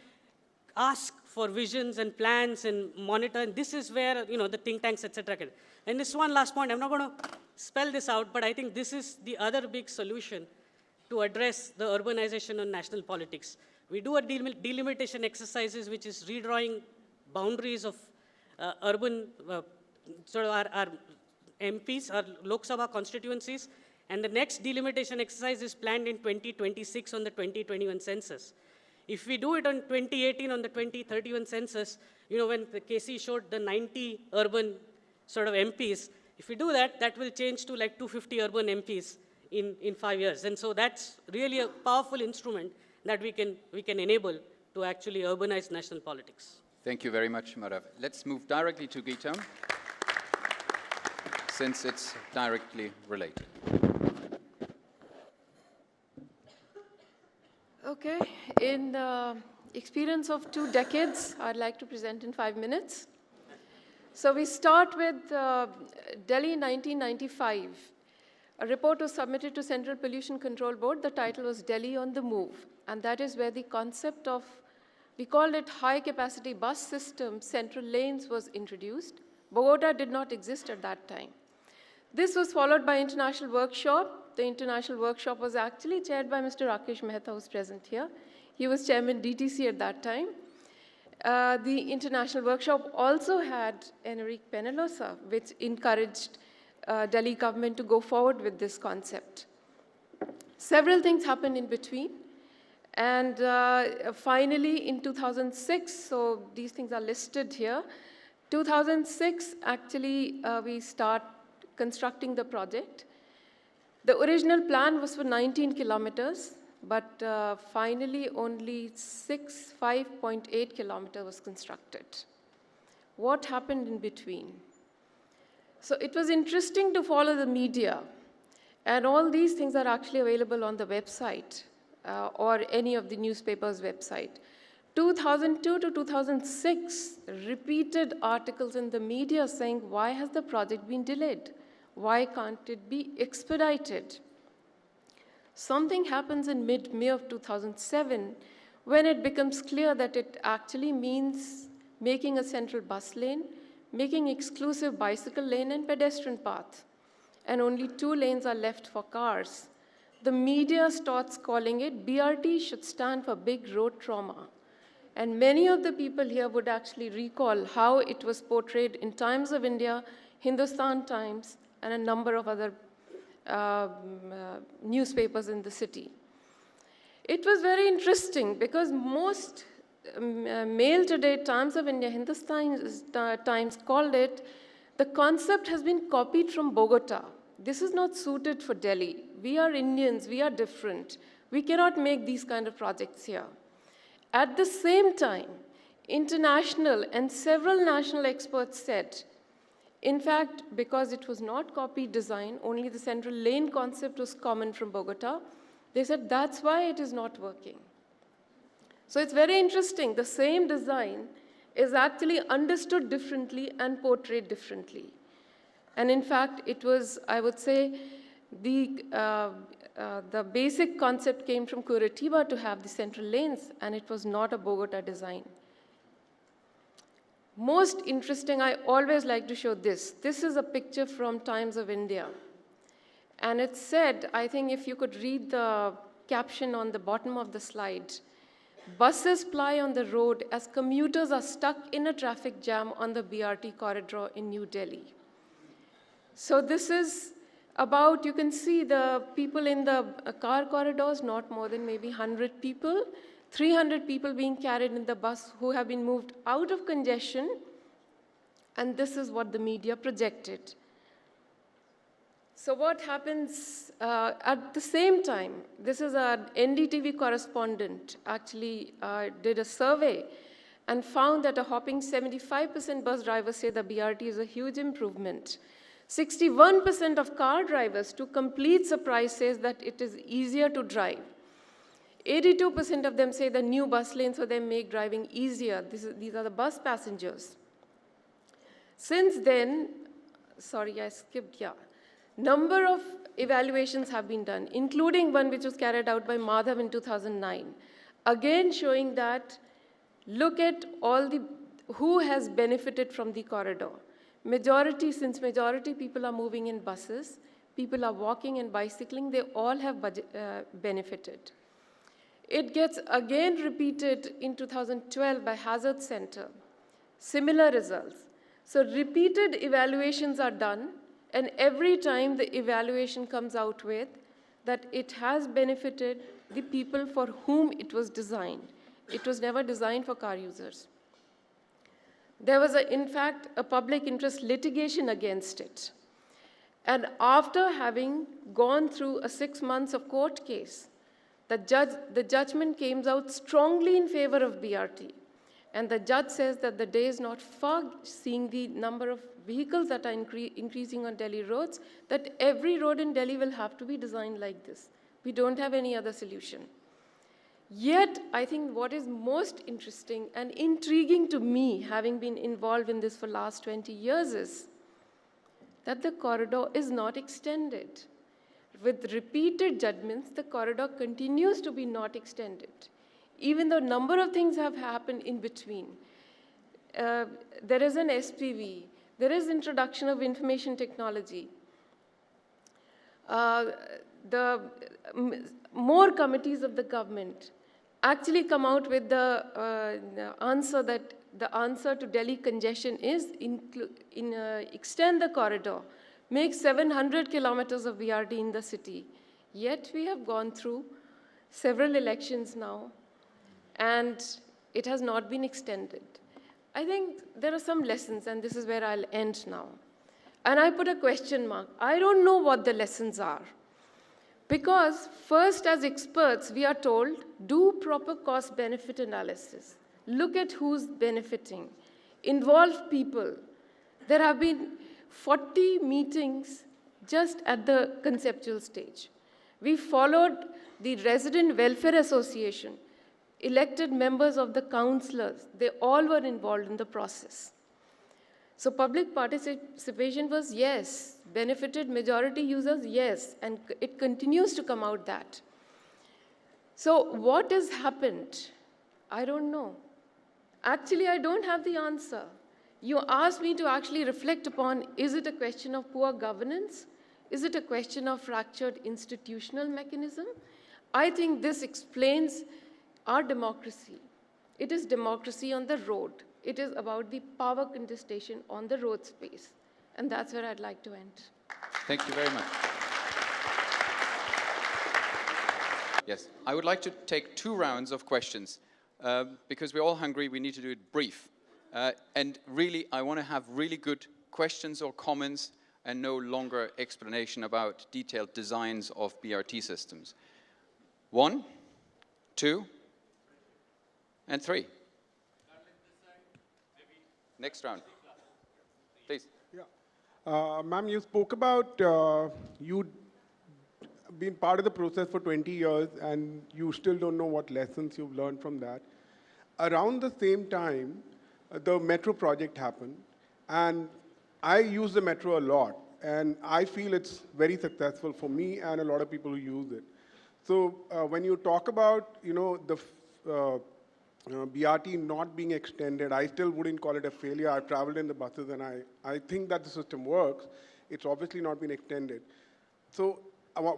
ask for visions and plans and monitor. And this is where, the think tanks, etc. can. And this one last point, I'm not going to spell this out, but I think this is the other big solution to address the urbanization of national politics. We do a delimitation exercises, which is redrawing boundaries of urban, sort of our MPs, our Lok Sabha constituencies. And the next delimitation exercise is planned in 2026 on the 2021 census. If we do it on 2018 on the 2031 census, when the KC showed the 90 urban sort of MPs, if we do that, that will change to like 250 urban MPs in 5 years. And so that's really a powerful instrument that we can enable to actually urbanize national politics. Thank you very much, Madhav. Let's move directly to Geetam, since it's directly related. Okay, in the experience of 2 decades, I'd like to present in 5 minutes. So we start with Delhi 1995. A report was submitted to Central Pollution Control Board. The title was Delhi on the Move. And that is where the concept of, we called it high capacity bus system, central lanes was introduced. Bogota did not exist at that time. This was followed by international workshop. The international workshop was actually chaired by Mr. Rakesh Mehta, who's present here. He was chairman DTC at that time. The international workshop also had Enrique Penelosa, which encouraged Delhi government to go forward with this concept. Several things happened in between. And finally, in 2006, so these things are listed here, 2006, actually, we start constructing the project. The original plan was for 19 kilometers, but finally only 5.8 kilometers was constructed. What happened in between? So it was interesting to follow the media, and all these things are actually available on the website or any of the newspaper's website. 2002 to 2006, repeated articles in the media saying, why has the project been delayed? Why can't it be expedited? Something happens in mid-May of 2007 when it becomes clear that it actually means making a central bus lane, making exclusive bicycle lane and pedestrian path, and only 2 lanes are left for cars. The media starts calling it BRT should stand for big road trauma. And many of the people here would actually recall how it was portrayed in Times of India, Hindustan Times, and a number of other newspapers in the city. It was very interesting because most Mail Today, Times of India, Hindustan Times called it, the concept has been copied from Bogota. This is not suited for Delhi. We are Indians, we are different. We cannot make these kind of projects here. At the same time, international and several national experts said, in fact, because it was not copied design, only the central lane concept was common from Bogota, they said that's why it is not working. So it's very interesting. The same design is actually understood differently and portrayed differently. And in fact, it was, I would say, the basic concept came from Curitiba to have the central lanes, and it was not a Bogota design. Most interesting, I always like to show this. This is a picture from Times of India. And it said, I think if you could read the caption on the bottom of the slide, buses ply on the road as commuters are stuck in a traffic jam on the BRT corridor in New Delhi. So this is about, you can see the people in the car corridors, not more than maybe 100 people, 300 people being carried in the bus who have been moved out of congestion, and this is what the media projected. So what happens at the same time, this is an NDTV correspondent actually did a survey and found that a hopping 75% bus drivers say the BRT is a huge improvement. 61% of car drivers, to complete surprise, says that it is easier to drive. 82% of them say the new bus lanes for them make driving easier. These are the bus passengers. Since then, sorry, I skipped, yeah. Number of evaluations have been done, including one which was carried out by Madhav in 2009. Again, showing that, look at all the, who has benefited from the corridor. Since majority people are moving in buses, people are walking and bicycling, they all have benefited. It gets again repeated in 2012 by Hazard Center. Similar results. So repeated evaluations are done, and every time the evaluation comes out with that it has benefited the people for whom it was designed. It was never designed for car users. There was, in fact, a public interest litigation against it. And after having gone through a 6 months of court case, the judgment came out strongly in favor of BRT. And the judge says that the day is not far, seeing the number of vehicles that are increasing on Delhi roads, that every road in Delhi will have to be designed like this. We don't have any other solution. Yet, I think what is most interesting and intriguing to me, having been involved in this for the last 20 years, is that the corridor is not extended. With repeated judgments, the corridor continues to be not extended. Even though a number of things have happened in between. There is an SPV, there is introduction of information technology. More committees of the government actually come out with the answer that the answer to Delhi congestion is extend the corridor, make 700 kilometers of BRT in the city. Yet we have gone through several elections now, and it has not been extended. I think there are some lessons, and this is where I'll end now. And I put a question mark. I don't know what the lessons are. Because first, as experts, we are told, do proper cost-benefit analysis. Look at who's benefiting. Involve people. There have been 40 meetings just at the conceptual stage. We followed the Resident Welfare Association, elected members of the councillors. They all were involved in the process. So public participation was yes, benefited majority users, yes, and it continues to come out that. So what has happened? I don't know. Actually, I don't have the answer. You asked me to actually reflect upon, is it a question of poor governance? Is it a question of fractured institutional mechanism? I think this explains our democracy. It is democracy on the road. It is about the power contestation on the road space. And that's where I'd like to end. Thank you very much. Yes, I would like to take 2 rounds of questions. Because we're all hungry, we need to do it brief. And really, I want to have really good questions or comments and no longer explanation about detailed designs of BRT systems. 1, 2, and 3. Next round. Please. Ma'am, you spoke about you been part of the process for 20 years and you still don't know what lessons you've learned from that. Around the same time, the metro project happened, and I use the metro a lot, and I feel it's very successful for me and a lot of people who use it. So when you talk about, the BRT not being extended, I still wouldn't call it a failure. I've traveled in the buses, and I think that the system works. It's obviously not been extended. So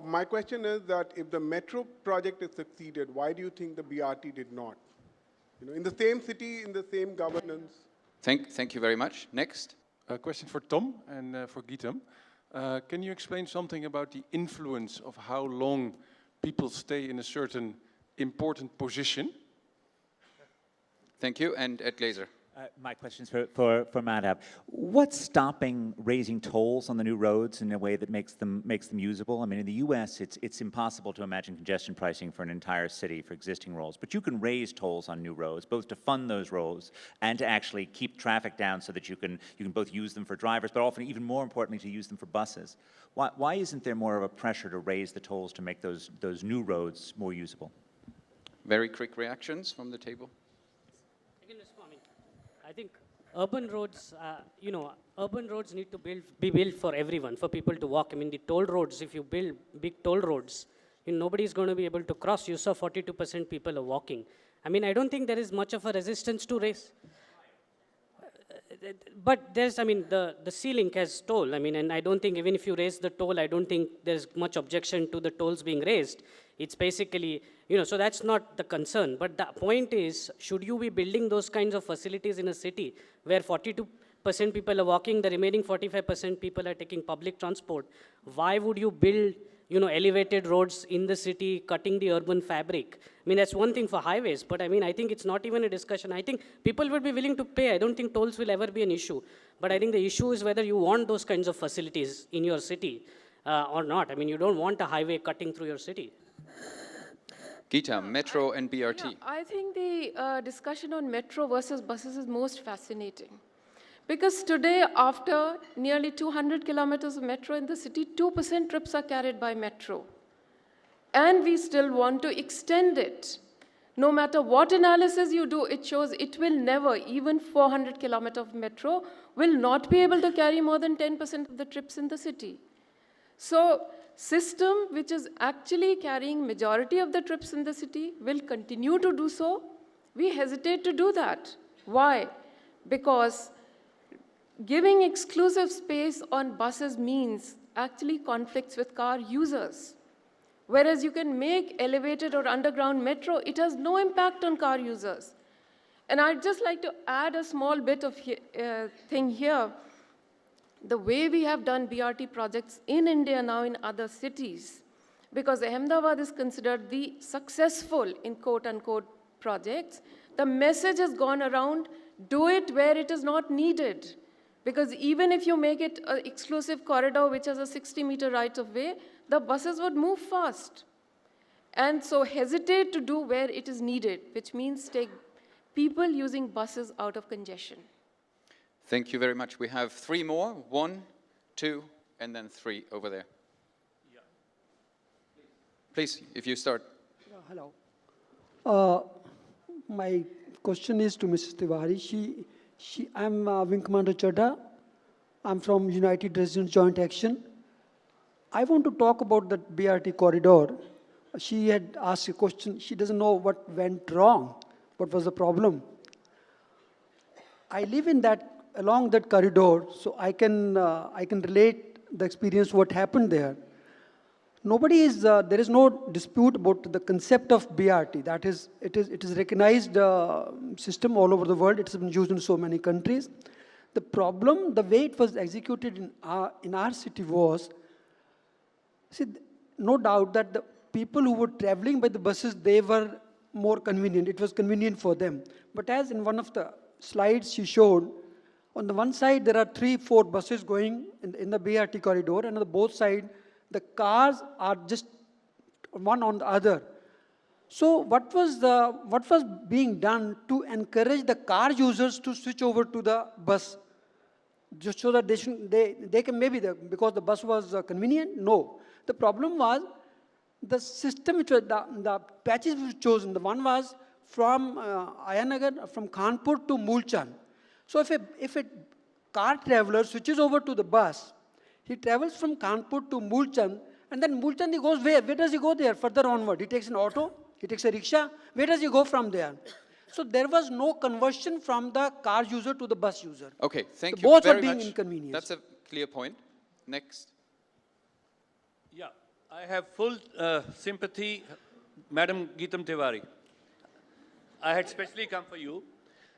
my question is that if the metro project has succeeded, why do you think the BRT did not? In the same city, in the same governance. Thank you very much. Next. A question for Tom and for Geetam. Can you explain something about the influence of how long people stay in a certain important position? Thank you. And Ed Glazer. My question is for Madhav. What's stopping raising tolls on the new roads in a way that makes them usable? I mean, in the U.S., it's impossible to imagine congestion pricing for an entire city for existing roads, but you can raise tolls on new roads, both to fund those roads and to actually keep traffic down so that you can both use them for drivers, but often, even more importantly, to use them for buses. Why isn't there more of a pressure to raise the tolls to make those new roads more usable? Very quick reactions from the table. I think urban roads, urban roads need to be built for everyone, for people to walk. I mean, the toll roads, if you build big toll roads, nobody's going to be able to cross. You saw 42% people are walking. I mean, I don't think there is much of a resistance to raise. But there's, the ceiling has toll. And I don't think even if you raise the toll, I don't think there's much objection to the tolls being raised. It's basically, so that's not the concern. But the point is, should you be building those kinds of facilities in a city where 42% people are walking, the remaining 45% people are taking public transport? Why would you build, elevated roads in the city, cutting the urban fabric? That's one thing for highways, but I think it's not even a discussion. I think people will be willing to pay. I don't think tolls will ever be an issue. But I think the issue is whether you want those kinds of facilities in your city or not. You don't want a highway cutting through your city. Geeta, metro and BRT. Yeah, I think the discussion on metro versus buses is most fascinating. Because today, after nearly 200 kilometers of metro in the city, 2% trips are carried by metro. And we still want to extend it. No matter what analysis you do, it shows it will never, even 400 kilometers of metro, will not be able to carry more than 10% of the trips in the city. So, system which is actually carrying majority of the trips in the city will continue to do so. We hesitate to do that. Why? Because giving exclusive space on buses means actually conflicts with car users. Whereas you can make elevated or underground metro, it has no impact on car users. And I'd just like to add a small bit of thing here. The way we have done BRT projects in India now in other cities, because Ahmedabad is considered the successful, in quote-unquote, projects, the message has gone around, do it where it is not needed. Because even if you make it an exclusive corridor which has a 60-meter right-of-way, the buses would move fast. And so hesitate to do where it is needed, which means take people using buses out of congestion. Thank you very much. We have 3 more. 1, 2, and then 3 over there. Yeah. Please, if you start. Hello. My question is to Mrs. Tiwari. I'm Wing Commander Chadha. I'm from United Residents Joint Action. I want to talk about the BRT corridor. She had asked a question. She doesn't know what went wrong. what was the problem. I live in that, along that corridor, so I can relate the experience what happened there. There is no dispute about the concept of BRT. That is, it is recognized system all over the world. It's been used in so many countries. The problem, the way it was executed in our city was, see, no doubt that the people who were traveling by the buses, they were more convenient. It was convenient for them. But as in one of the slides she showed, on the one side there are 3-4 buses going in the BRT corridor, and on the both sides the cars are just one on the other. So what was being done to encourage the car users to switch over to the bus, just so that they can because the bus was convenient? No. The problem was the system, which was the patches which were chosen. The one was from Ayanagar, from Kanpur to Mulchan. So if a car traveler switches over to the bus, he travels from Kanpur to Mulchan, and then Mulchan he goes where? Where does he go there? Further onward, he takes an auto, he takes a rickshaw. Where does he go from there? So there was no conversion from the car user to the bus user. Okay, thank so you both very were being much. inconvenienced. That's a clear point. Next. Yeah, I have full sympathy, Madam Geetam Tiwari. I had specially come for you.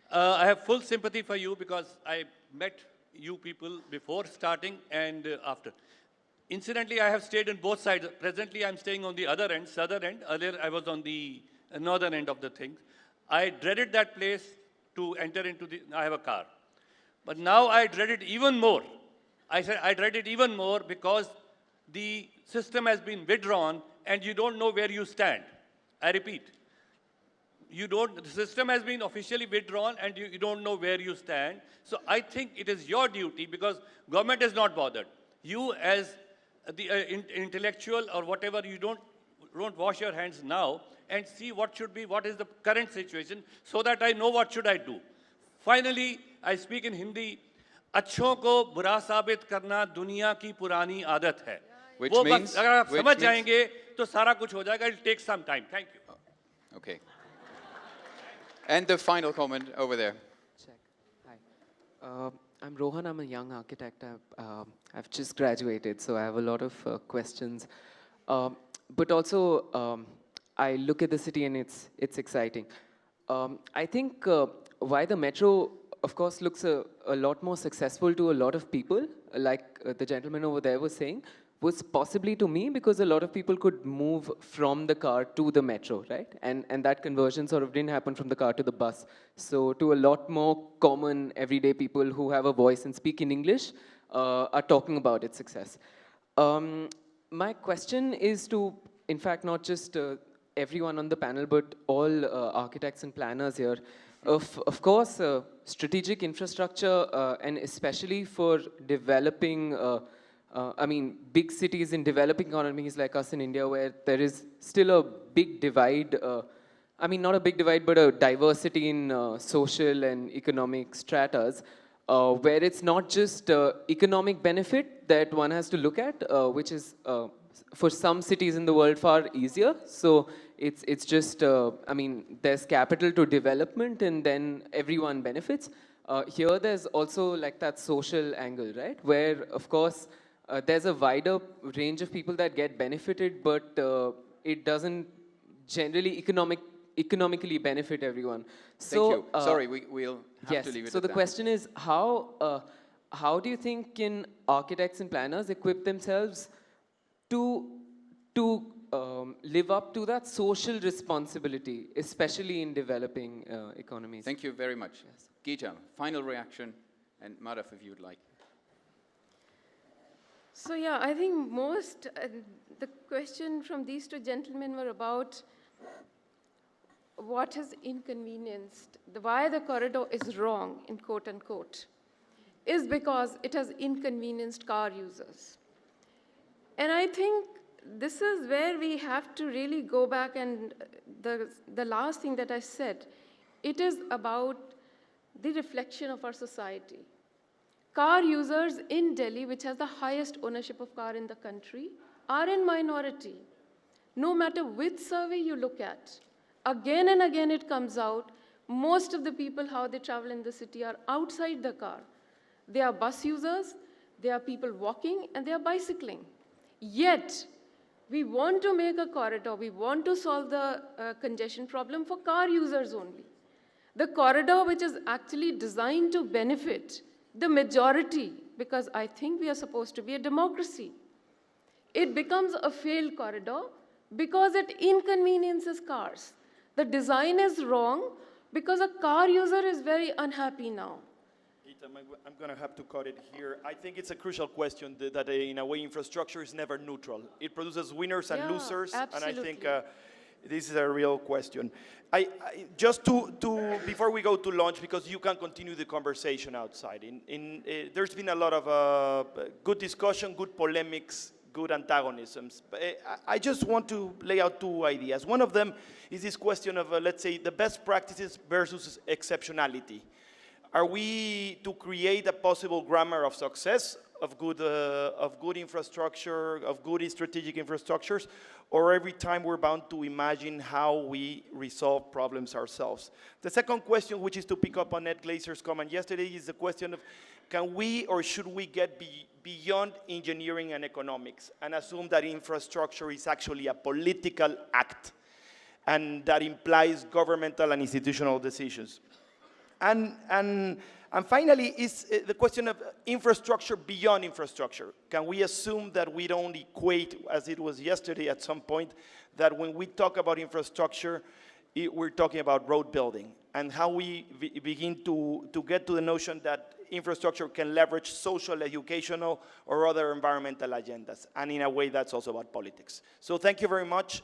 I have full sympathy for you because I met you people before starting and after. Incidentally, I have stayed on both sides. Presently, I'm staying on the other end, southern end. Earlier, I was on the northern end of the thing. I dreaded that place to enter into I have a car. But now I dread it even more. I said I dread it even more because the system has been withdrawn and you don't know where you stand. I repeat. The system has been officially withdrawn and you don't know where you stand. So I think it is your duty, because government is not bothered. You as the intellectual or whatever, you don't wash your hands now and see what is the current situation, so that I know what should I do. Finally, I speak in Hindi. अच्छों को बुरा साबित करना दुनिया की पुरानी आदत है. वो बस अगर आप समझ जाएंगे तो सारा कुछ हो जाएगा. It'll take some time. Thank you. Okay. And the final comment over there. Check. Hi. I'm Rohan. I'm a young architect. I've just graduated, so I have a lot of questions. But also, I look at the city and it's exciting. I think why the metro, of course, looks a lot more successful to a lot of people, like the gentleman over there was saying, was possibly to me because a lot of people could move from the car to the metro, right? And that conversion sort of didn't happen from the car to the bus. So to a lot more common everyday people who have a voice and speak in English are talking about its success. My question is to, in fact, not just everyone on the panel, but all architects and planners here. Of course, strategic infrastructure, and especially for developing big cities in developing economies like us in India, where there is still a big divide, not a big divide, but a diversity in social and economic stratas, where it's not just economic benefit that one has to look at, which is for some cities in the world far easier. So it's just, there's capital to development and then everyone benefits. Here there's also like that social angle, right? Where, of course, there's a wider range of people that get benefited, but it doesn't generally economically benefit everyone. So, Thank you. Sorry, we'll have to leave it so at the that. question is, how do you think can architects and planners equip themselves to live up to that social responsibility, especially in developing economies? Thank you very much. Yes. Geeta, final reaction, and Madhav, if you'd like. So yeah, I think the question from these two gentlemen were about what has inconvenienced, why the corridor is wrong, in quote unquote, is because it has inconvenienced car users. And I think this is where we have to really go back, and the last thing that I said, it is about the reflection of our society. Car users in Delhi, which has the highest ownership of car in the country, are in minority. No matter which survey you look at, again and again it comes out, most of the people, how they travel in the city are outside the car. They are bus users, they are people walking, and they are bicycling. Yet, we want to make a corridor, we want to solve the congestion problem for car users only. The corridor which is actually designed to benefit the majority, because I think we are supposed to be a democracy. It becomes a failed corridor because it inconveniences cars. The design is wrong because a car user is very unhappy now. I'm going to have to cut it here. I think it's a crucial question that in a way, infrastructure is never neutral. It produces winners and losers, absolutely. and I think this is a real question. Just before we go to lunch, because you can continue the conversation outside. There's been a lot of good discussion, good polemics, good antagonisms. I just want to lay out two ideas. One of them is this question of, let's say, the best practices versus exceptionality. Are we to create a possible grammar of success, of good infrastructure, of good strategic infrastructures, or every time we're bound to imagine how we resolve problems ourselves? The second question, which is to pick up on Ed Glazer's comment yesterday, is the question of, can we or should we get beyond engineering and economics and assume that infrastructure is actually a political act and that implies governmental and institutional decisions? And finally, is the question of infrastructure beyond infrastructure. Can we assume that we don't equate, as it was yesterday at some point, that when we talk about infrastructure, we're talking about road building, and how we begin to get to the notion that infrastructure can leverage social, educational, or other environmental agendas. And in a way, that's also about politics. So thank you very much.